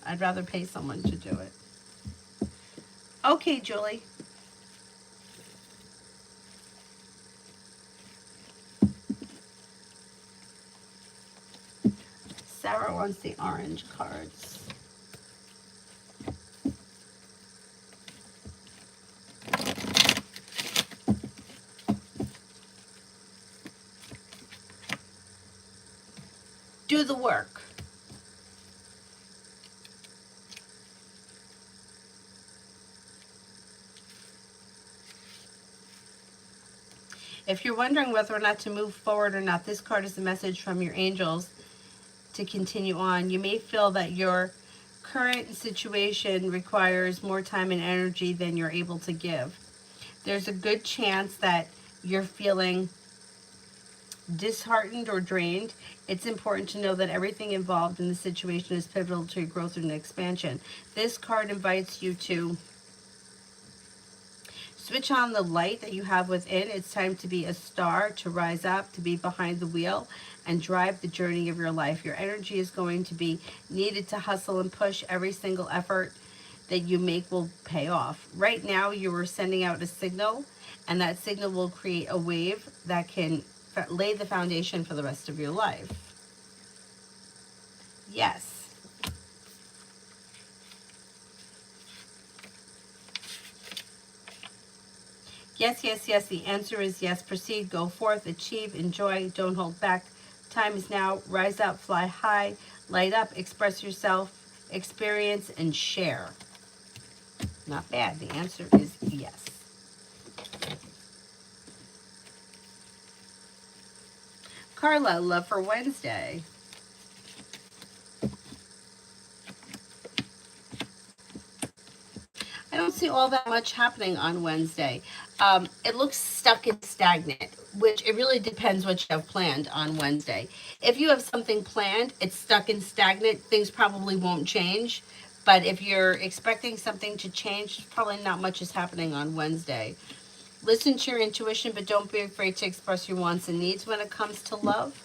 I'd rather pay someone to do it. Okay, Julie. Sarah wants the orange cards. Do the work. If you're wondering whether or not to move forward or not, this card is a message from your angels to continue on. You may feel that your current situation requires more time and energy than you're able to give. There's a good chance that you're feeling disheartened or drained. It's important to know that everything involved in the situation is pivotal to your growth and expansion. This card invites you to switch on the light that you have within. It's time to be a star, to rise up, to be behind the wheel, and drive the journey of your life. Your energy is going to be needed to hustle and push. Every single effort that you make will pay off. Right now, you are sending out a signal, and that signal will create a wave that can lay the foundation for the rest of your life. Yes. Yes, yes, yes. The answer is yes. Proceed, go forth, achieve, enjoy, don't hold back. Time is now. Rise up, fly high, light up, express yourself, experience, and share. Not bad. The answer is yes. Carla, love for Wednesday. I don't see all that much happening on Wednesday. It looks stuck and stagnant, which it really depends what you have planned on Wednesday. If you have something planned, it's stuck and stagnant, things probably won't change. But if you're expecting something to change, probably not much is happening on Wednesday. Listen to your intuition, but don't be afraid to express your wants and needs when it comes to love.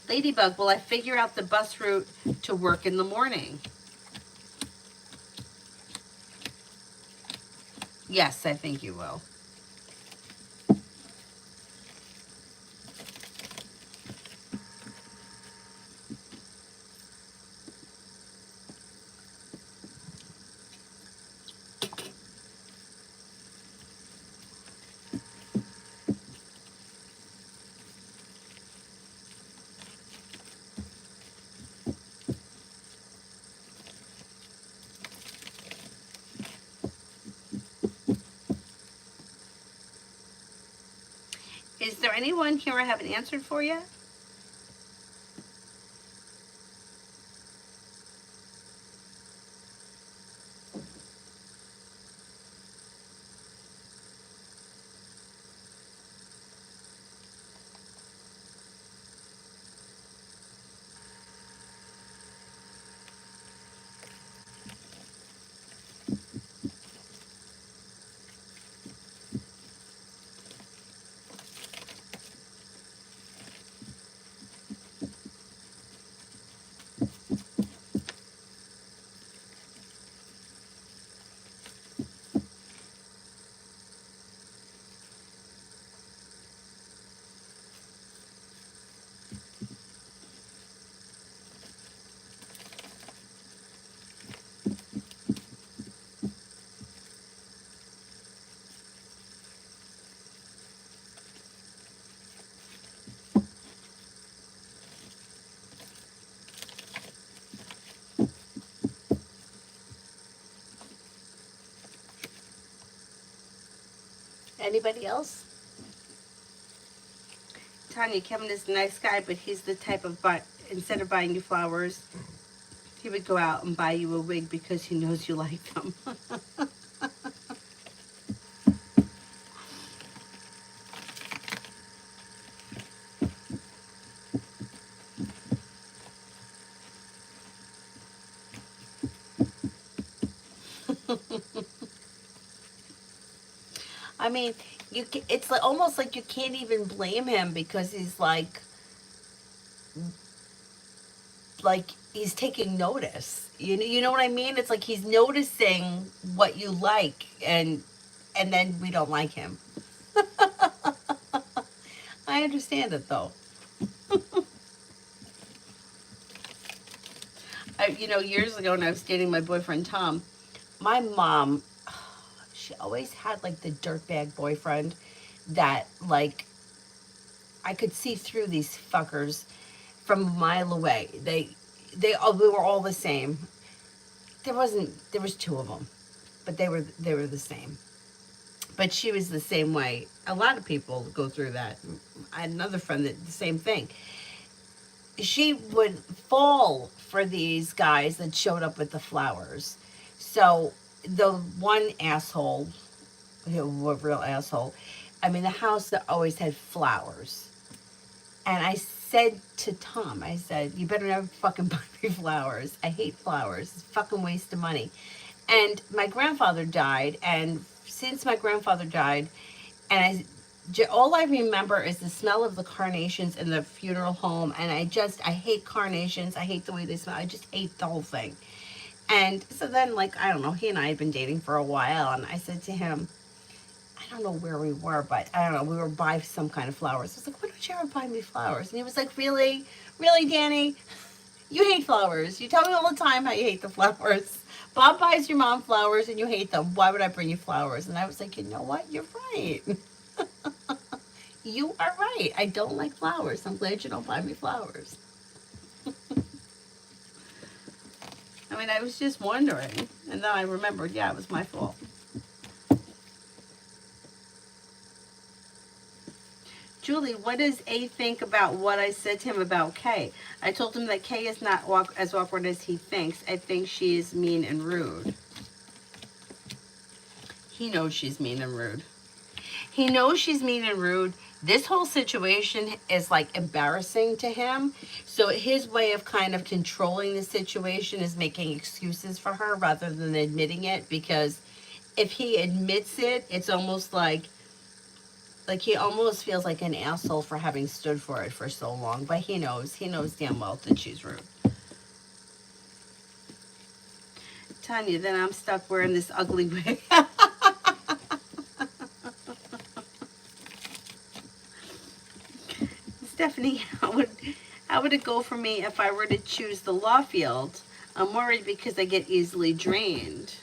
Ladybug, will I figure out the bus route to work in the morning? Yes, I think you will. Is there anyone here I haven't answered for yet? Anybody else? Tanya, Kevin is a nice guy, but he's the type of instead of buying you flowers, he would go out and buy you a wig because he knows you like them. I mean, it's like almost like you can't even blame him because he's like he's taking notice. You know what I mean? It's like he's noticing what you like, and then we don't like him. I understand it though. Years ago when I was dating my boyfriend Tom, my mom, she always had like the dirtbag boyfriend that like I could see through these fuckers from a mile away. We were all the same. There was two of them, but they were the same. But she was the same way. A lot of people go through that. I had another friend that the same thing. She would fall for these guys that showed up with the flowers. So the one asshole, a real asshole, I mean, the house that always had flowers. And I said to Tom, I said, you better never fucking buy me flowers. I hate flowers. It's a fucking waste of money. And my grandfather died. And since my grandfather died, and all I remember is the smell of the carnations in the funeral home. And I hate carnations. I hate the way they smell. I just hate the whole thing. And so then, like, I don't know, he and I had been dating for a while. And I said to him, I don't know where we were, but I don't know, we were buying some kind of flowers. I was like, why don't you ever buy me flowers? And he was like, really? Really, Danny? You hate flowers. You tell me all the time how you hate the flowers. Bob buys your mom flowers and you hate them. Why would I bring you flowers? And I was like, you know what? You're right. You are right. I don't like flowers. I'm glad you don't buy me flowers. I mean, I was just wondering. And then I remembered, yeah, it was my fault. Julie, what does A think about what I said to him about Kay? I told him that Kay is not as awkward as he thinks. I think she is mean and rude. He knows she's mean and rude. He knows she's mean and rude. This whole situation is like embarrassing to him. So his way of kind of controlling the situation is making excuses for her rather than admitting it, because if he admits it, it's almost like he almost feels like an asshole for having stood for it for so long. But he knows damn well that she's rude. Tanya, then I'm stuck wearing this ugly wig. Stephanie, how would it go for me if I were to choose the law field? I'm worried because I get easily drained.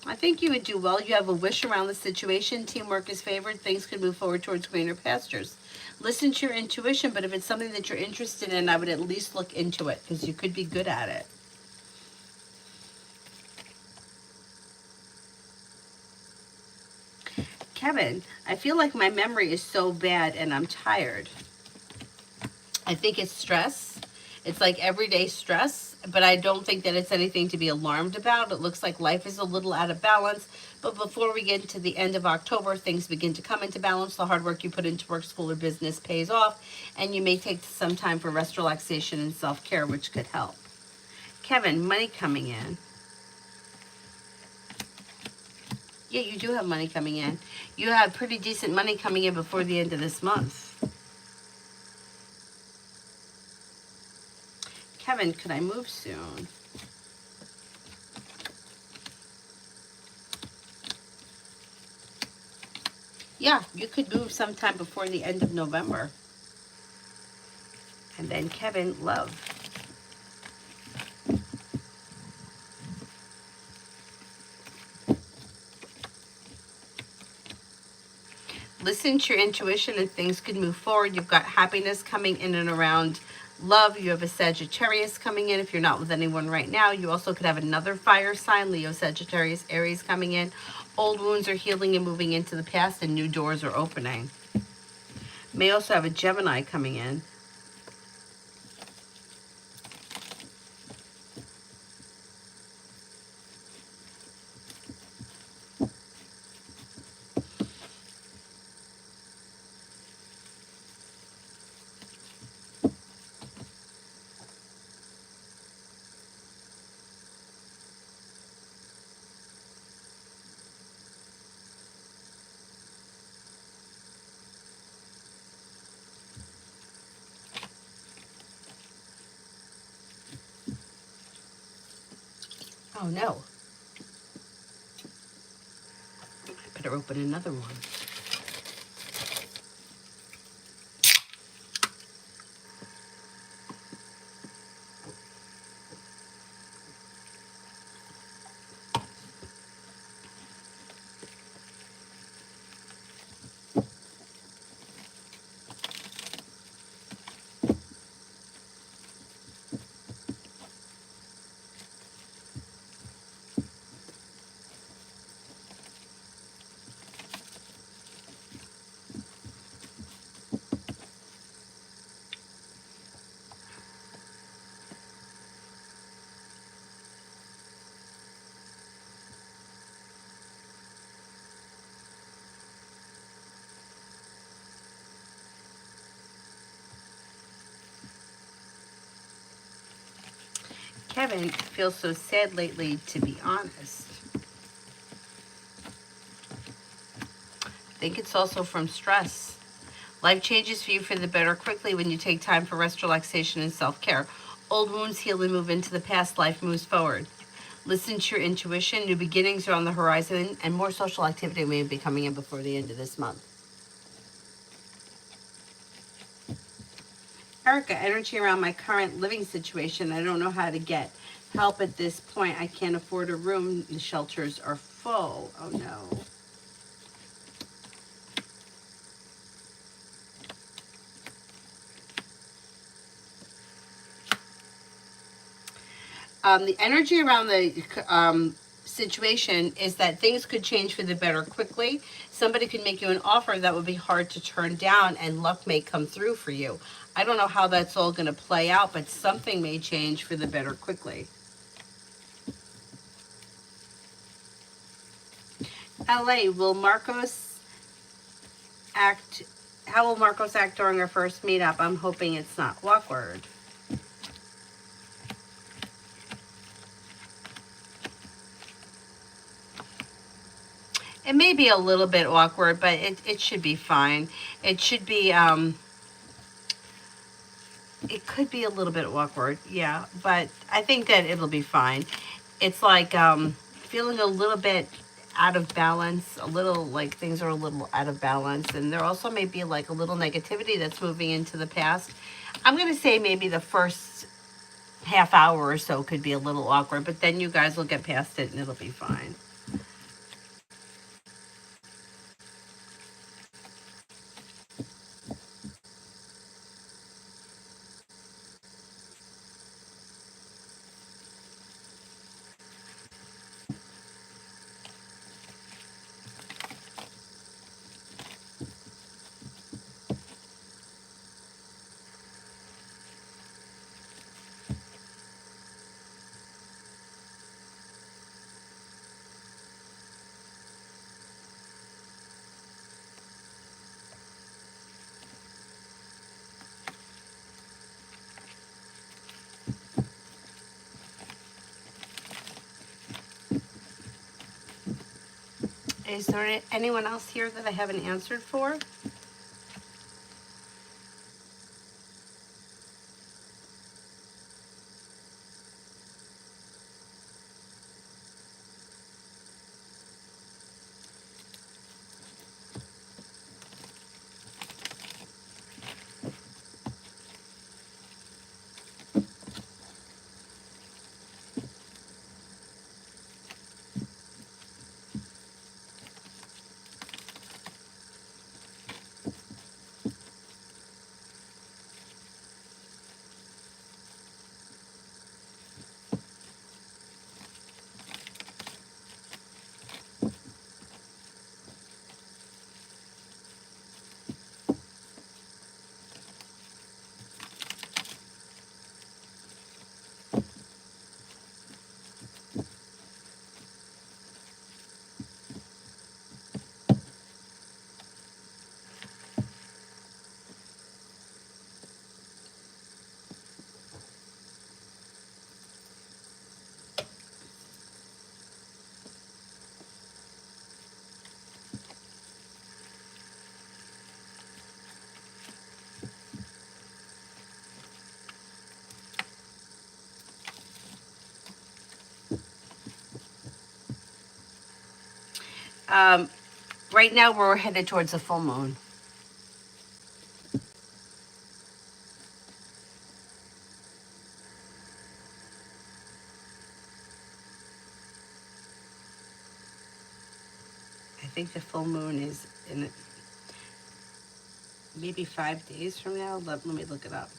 I think you would do well. You have a wish around the situation. Teamwork is favored. Things could move forward towards greener pastures. Listen to your intuition, but if it's something that you're interested in, I would at least look into it because you could be good at it. Kevin, I feel like my memory is so bad and I'm tired. I think it's stress. It's like everyday stress, but I don't think that it's anything to be alarmed about. It looks like life is a little out of balance, but before we get to the end of October, things begin to come into balance. The hard work you put into work, school, or business pays off, and you may take some time for rest, relaxation, and self-care, which could help. Kevin, money coming in. Yeah, you do have money coming in. You have pretty decent money coming in before the end of this month. Kevin, could I move soon? Yeah, you could move sometime before the end of November. And then Kevin, love. Listen to your intuition and things could move forward. You've got happiness coming in and around love. You have a Sagittarius coming in if you're not with anyone right now. You also could have another fire sign, Leo, Sagittarius, Aries coming in. Old wounds are healing and moving into the past, and new doors are opening. May also have a Gemini coming in. Oh no. I better open another one. Kevin feels so sad lately, to be honest. I think it's also from stress. Life changes for you for the better quickly when you take time for rest, relaxation, and self-care. Old wounds heal and move into the past. Life moves forward. Listen to your intuition. New beginnings are on the horizon, and more social activity may be coming in before the end of this month. Erica, energy around my current living situation. I don't know how to get help at this point. I can't afford a room. The shelters are full. Oh no. The energy around the situation is that things could change for the better quickly. Somebody could make you an offer that would be hard to turn down, and luck may come through for you. I don't know how that's all going to play out, but something may change for the better quickly. LA, will Marcos act? How will Marcos act during our first meetup? I'm hoping it's not awkward. It may be a little bit awkward, but it should be fine. It should be, it could be a little bit awkward, yeah, but I think that it'll be fine. It's like feeling a little bit out of balance, a little like things are a little out of balance, and there also may be like a little negativity that's moving into the past. I'm going to say maybe the first half hour or so could be a little awkward, but then you guys will get past it and it'll be fine. Is there anyone else here that I haven't answered for? Um, right now we're headed towards a full moon. I think the full moon is in maybe 5 days from now. Let me look it up.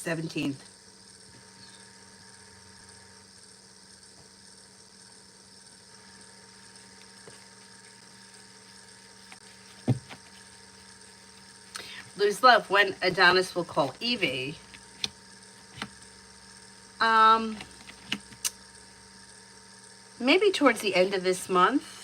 17th. Lose love when Adonis will call Evie. Um, maybe towards the end of this month.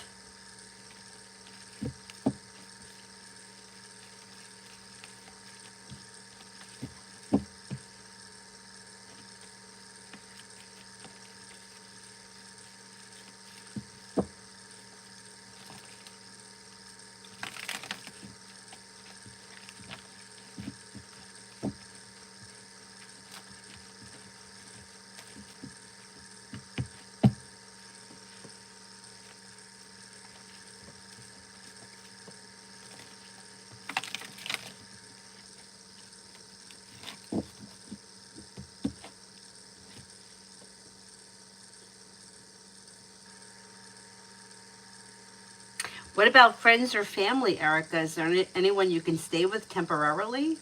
What about friends or family, Erica? Is there anyone you can stay with temporarily?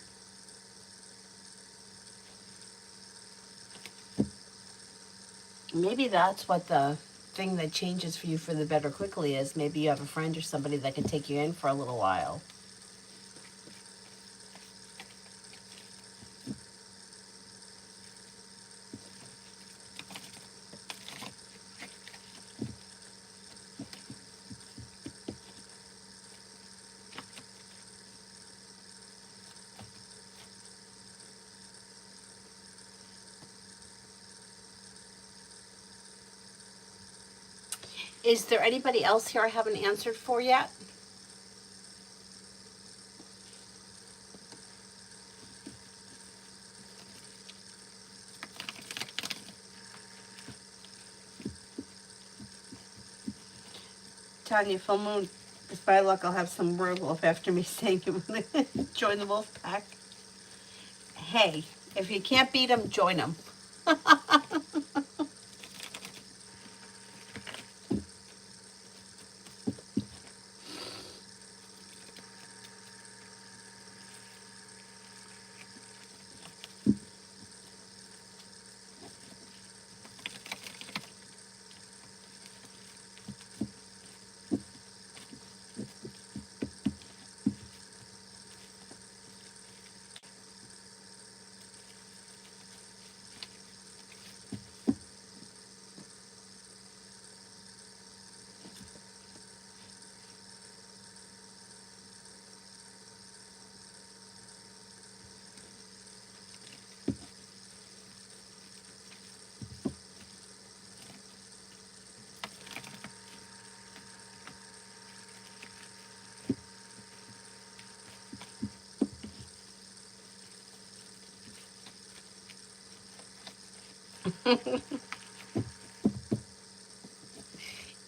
Maybe that's what the thing that changes for you for the better quickly is. Maybe you have a friend or somebody that can take you in for a little while. Is there anybody else here I haven't answered for yet? Tanya, full moon. If by luck, I'll have some werewolf after me saying you want to join the wolf pack. Hey, if you can't beat them, join them.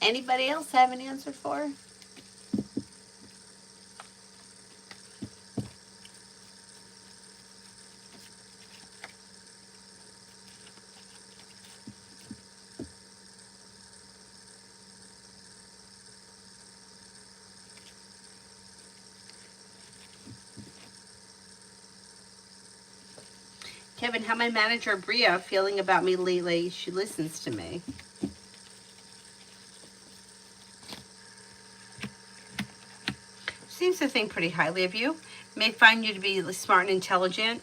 Anybody else have an answer for? Kevin, how my manager Bria feeling about me lately? She listens to me. Seems to think pretty highly of you. May find you to be smart and intelligent,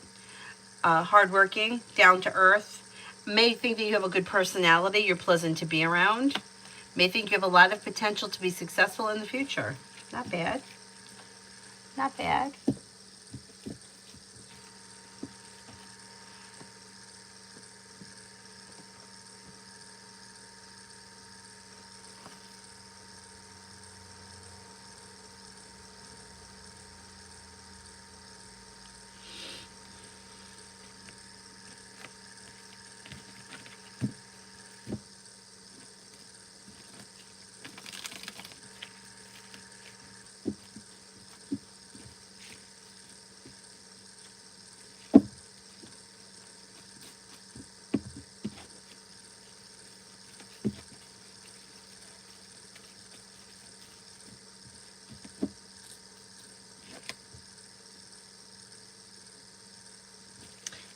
hardworking, down to earth. May think that you have a good personality. You're pleasant to be around. May think you have a lot of potential to be successful in the future. Not bad. Not bad.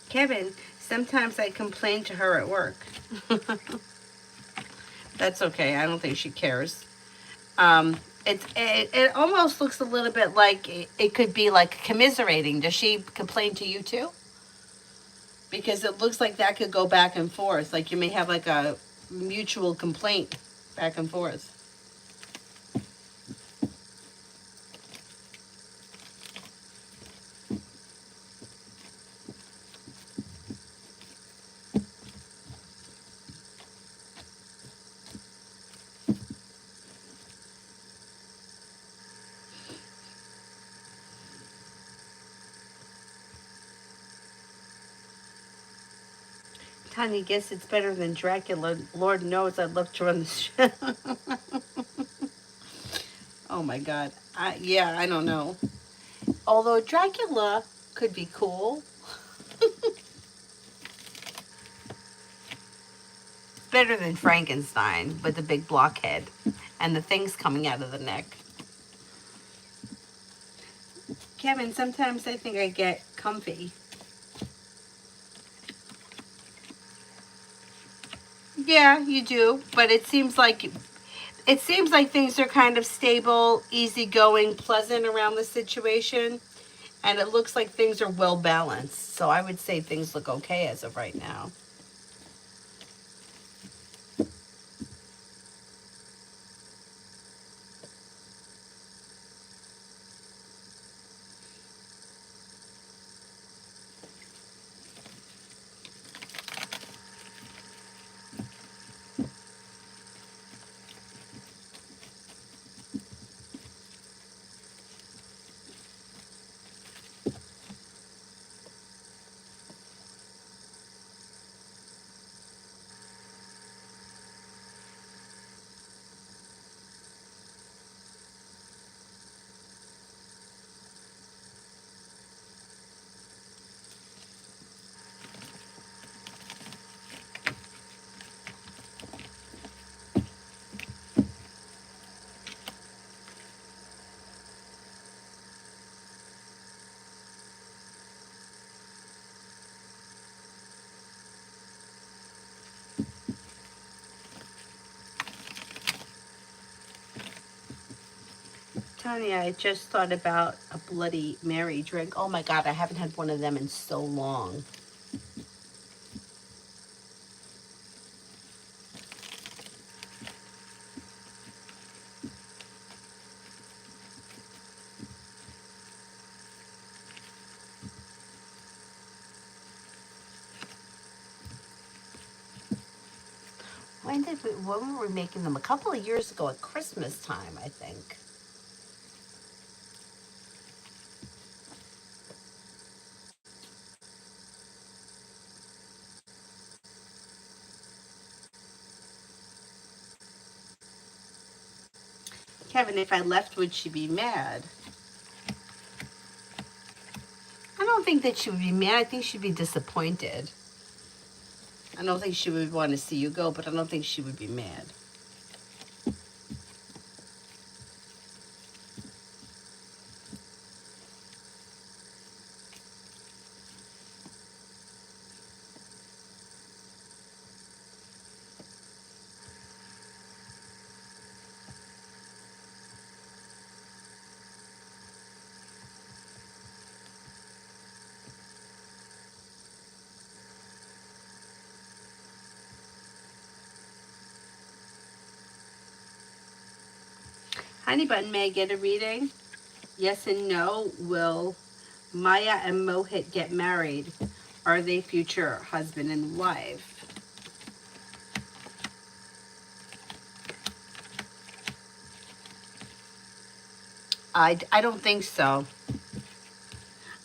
Kevin, sometimes I complain to her at work. That's okay. I don't think she cares. It almost looks a little bit like it could be like commiserating. Does she complain to you too? Because it looks like that could go back and forth. Like you may have like a mutual complaint back and forth. Tanya, guess it's better than Dracula. Lord knows I'd love to run the show. Oh my God. Yeah, I don't know. Although Dracula could be cool. Better than Frankenstein with the big blockhead and the things coming out of the neck. Kevin, sometimes I think I get comfy. Yeah, you do, but it seems like things are kind of stable, easygoing, pleasant around the situation, and it looks like things are well balanced. So I would say things look okay as of right now. Tanya, I just thought about a Bloody Mary drink. Oh my God, I haven't had one of them in so long. When were we making them? A couple of years ago at Christmas time, I think. Kevin, if I left, would she be mad? I don't think that she would be mad. I think she'd be disappointed. I don't think she would want to see you go, but I don't think she would be mad. Honey Bun, may I get a reading? Yes and no. Will Maya and Mohit get married? Are they future husband and wife? I don't think so.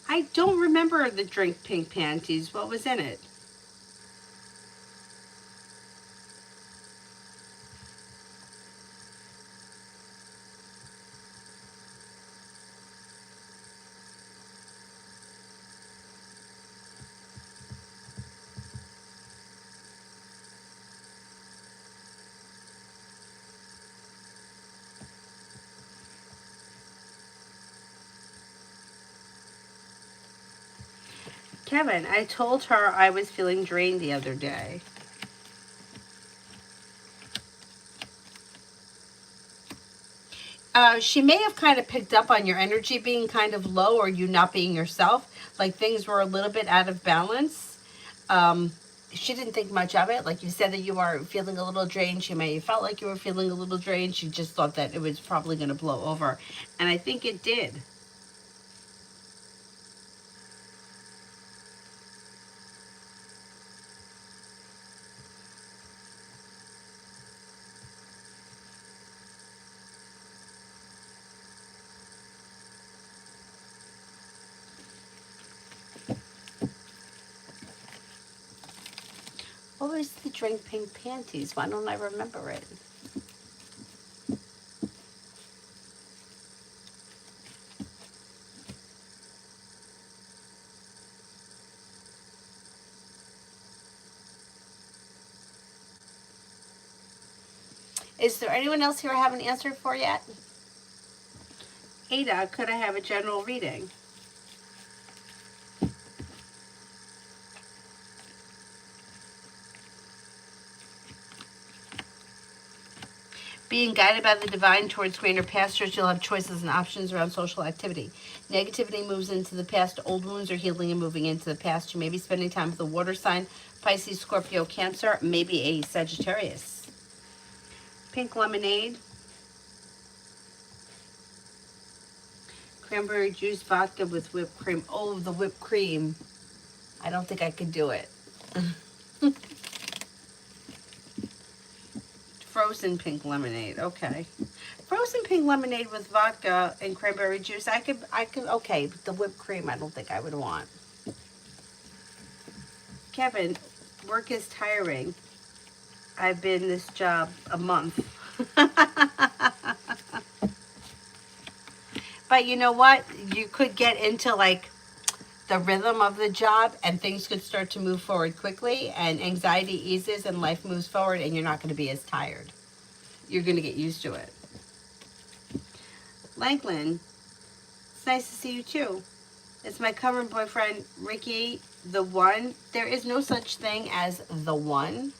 I don't remember the drink Pink Panties. What was in it? Kevin, I told her I was feeling drained the other day. She may have kind of picked up on your energy being kind of low or you not being yourself, like things were a little bit out of balance. Um, she didn't think much of it. Like you said that you were feeling a little drained. She may have felt like you were feeling a little drained. She just thought that it was probably going to blow over. And I think it did. What was the drink Pink Panties? Why don't I remember it? Is there anyone else here I haven't answered for yet? Ada, could I have a general reading? Being guided by the divine towards greener pastures, you'll have choices and options around social activity. Negativity moves into the past. Old wounds are healing and moving into the past. You may be spending time with a water sign, Pisces, Scorpio, Cancer, maybe a Sagittarius. Pink lemonade, cranberry juice, vodka with whipped cream. Oh, the whipped cream. I don't think I could do it. Frozen pink lemonade. Okay. Frozen pink lemonade with vodka and cranberry juice. I could, okay, but the whipped cream I don't think I would want. Kevin, work is tiring. I've been this job a month. But you know what? You could get into like the rhythm of the job and things could start to move forward quickly and anxiety eases and life moves forward and you're not going to be as tired. You're going to get used to it. Langland, it's nice to see you too. It's my current boyfriend, Ricky, the one. There is no such thing as the one.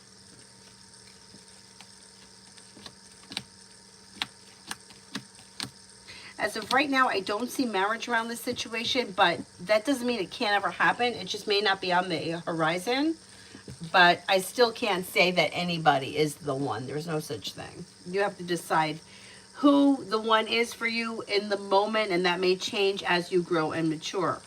As of right now, I don't see marriage around this situation, but that doesn't mean it can't ever happen. It just may not be on the horizon. But I still can't say that anybody is the one. There's no such thing. You have to decide who the one is for you in the moment, and that may change as you grow and mature.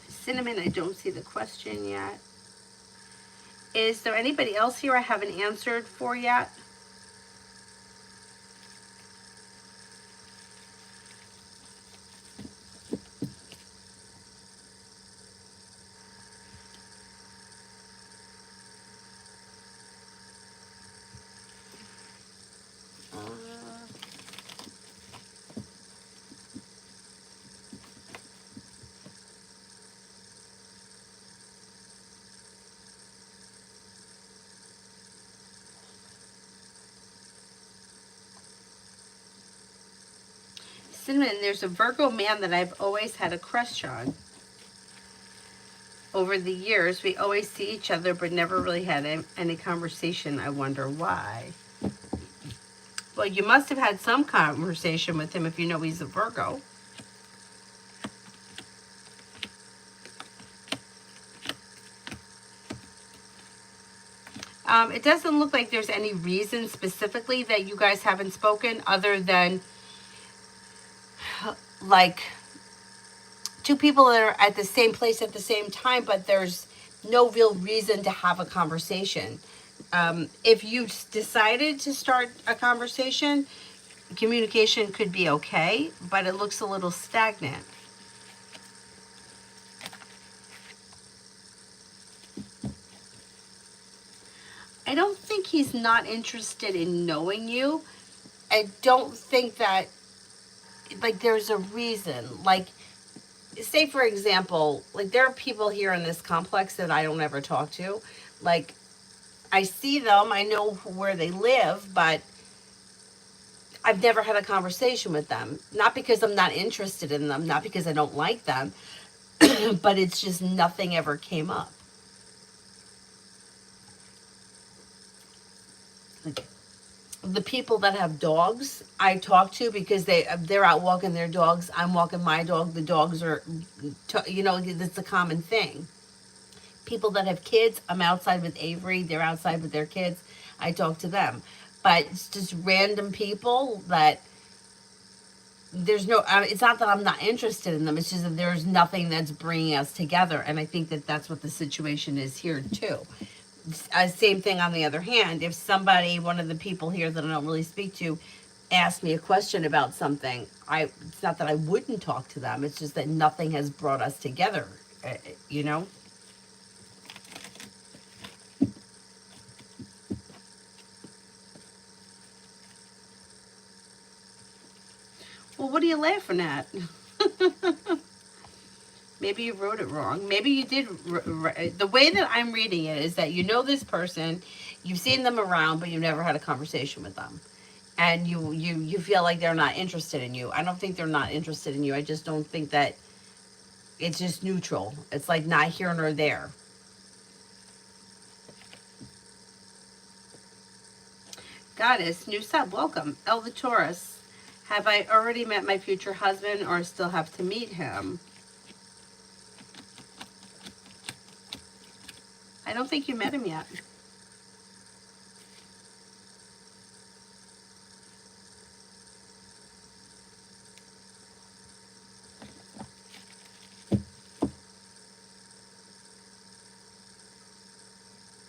Cinnamon, I don't see the question yet. Is there anybody else here I haven't answered for yet? Cinnamon, there's a Virgo man that I've always had a crush on. Over the years, we always see each other, but never really had any conversation. I wonder why. Well, you must have had some conversation with him if you know he's a Virgo. It doesn't look like there's any reason specifically that you guys haven't spoken other than like two people that are at the same place at the same time, but there's no real reason to have a conversation. If you decided to start a conversation, communication could be okay, but it looks a little stagnant. I don't think he's not interested in knowing you. I don't think that, like, there's a reason. Like, say, for example, like, there are people here in this complex that I don't ever talk to. Like, I see them, I know where they live, but I've never had a conversation with them. Not because I'm not interested in them, not because I don't like them, but it's just nothing ever came up. The people that have dogs, I talk to because they're out walking their dogs. I'm walking my dog. The dogs are, you know, it's a common thing. People that have kids, I'm outside with Avery. They're outside with their kids. I talk to them. But it's just random people that there's no, it's not that I'm not interested in them. It's just that there's nothing that's bringing us together. And I think that that's what the situation is here too. Same thing on the other hand. If somebody, one of the people here that I don't really speak to, asked me a question about something, it's not that I wouldn't talk to them. It's just that nothing has brought us together, you know? Well, what are you laughing at? Maybe you wrote it wrong. Maybe you did. The way that I'm reading it is that you know this person, you've seen them around, but you've never had a conversation with them. And you feel like they're not interested in you. I don't think they're not interested in you. I just don't think that it's just neutral. It's like not here nor there. Goddess, new sub, welcome. El the Taurus, have I already met my future husband or still have to meet him? I don't think you met him yet.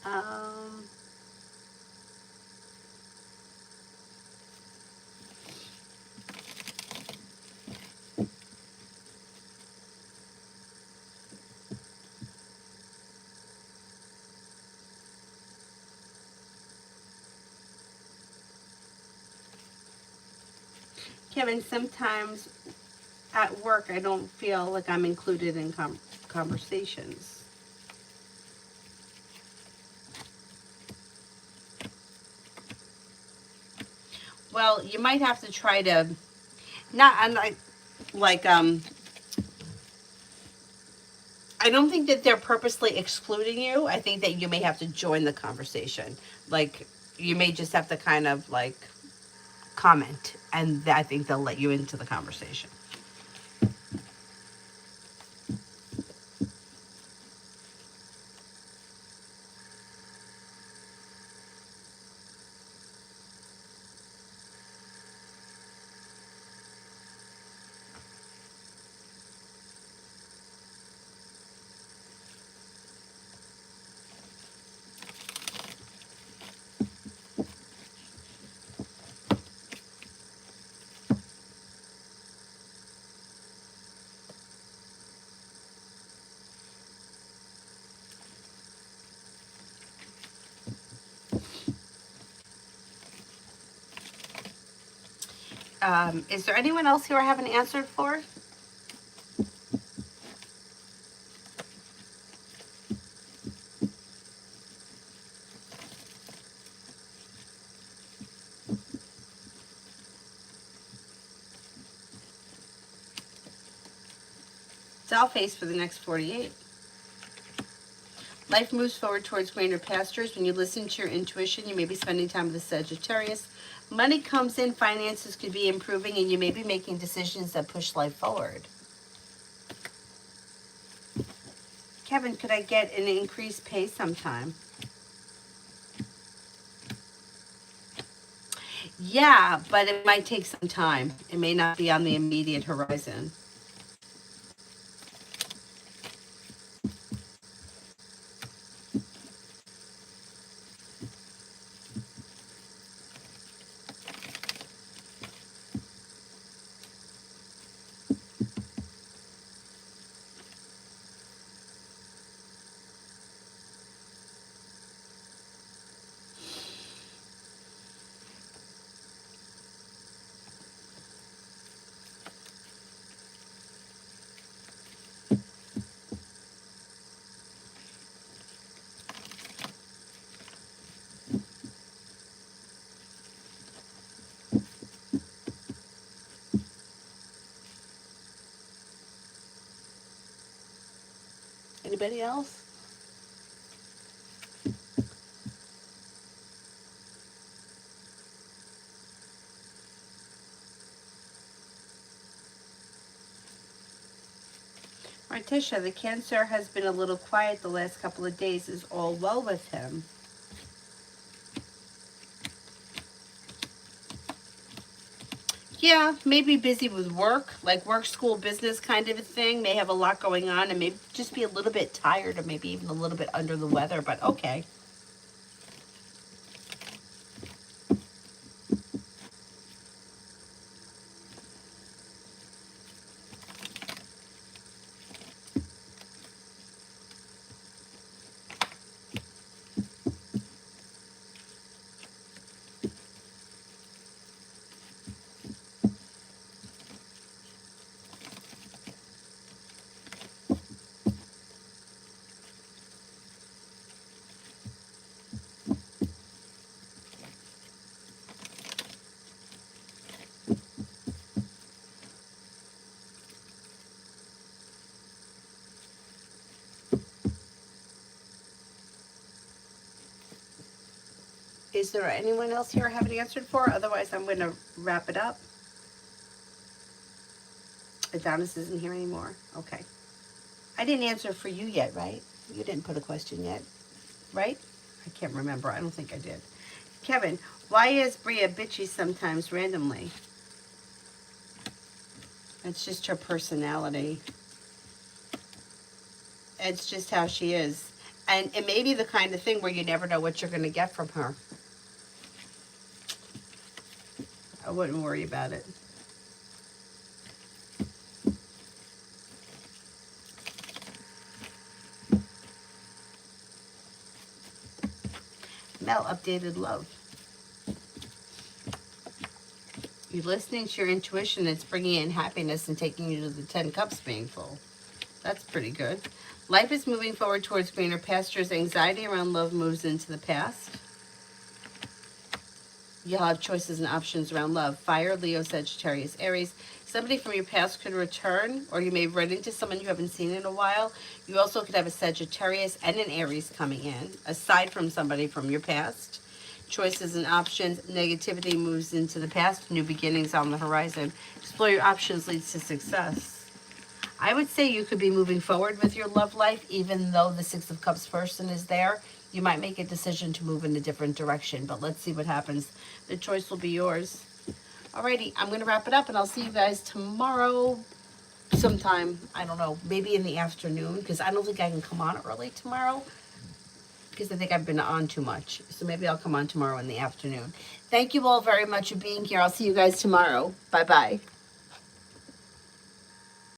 Um, Kevin, sometimes at work I don't feel like I'm included in conversations. Well, you might have to try to not like I don't think that they're purposely excluding you. I think that you may have to join the conversation. Like you may just have to kind of like comment, and I think they'll let you into the conversation. Is there anyone else here I haven't answered for? Doll face for the next 48. Life moves forward towards greener pastures. When you listen to your intuition, you may be spending time with the Sagittarius. Money comes in, finances could be improving, and you may be making decisions that push life forward. Kevin, could I get an increased pay sometime? Yeah, but it might take some time. It may not be on the immediate horizon. Anybody else? Martisha, the Cancer has been a little quiet the last couple of days. Is all well with him? Yeah, maybe busy with work, like work, school, business kind of a thing. May have a lot going on and maybe just be a little bit tired or maybe even a little bit under the weather, but okay. Is there anyone else here I haven't answered for? Otherwise, I'm going to wrap it up. Adonis isn't here anymore. Okay. I didn't answer for you yet, right? You didn't put a question yet, right? I can't remember. I don't think I did. Kevin, why is Bria bitchy sometimes randomly? It's just her personality. It's just how she is. And it may be the kind of thing where you never know what you're going to get from her. I wouldn't worry about it. Mel, updated love. You're listening to your intuition. It's bringing in happiness and taking you to the 10 cups being full. That's pretty good. Life is moving forward towards greener pastures. Anxiety around love moves into the past. You'll have choices and options around love. Fire, Leo, Sagittarius, Aries. Somebody from your past could return, or you may run into someone you haven't seen in a while. You also could have a Sagittarius and an Aries coming in, aside from somebody from your past. Choices and options. Negativity moves into the past. New beginnings on the horizon. Explore your options leads to success. I would say you could be moving forward with your love life, even though the Six of Cups person is there. You might make a decision to move in a different direction, but let's see what happens. The choice will be yours. Alrighty, I'm going to wrap it up, and I'll see you guys tomorrow sometime. I don't know, maybe in the afternoon, because I don't think I can come on early tomorrow, because I think I've been on too much. So maybe I'll come on tomorrow in the afternoon. Thank you all very much for being here. I'll see you guys tomorrow. Bye-bye.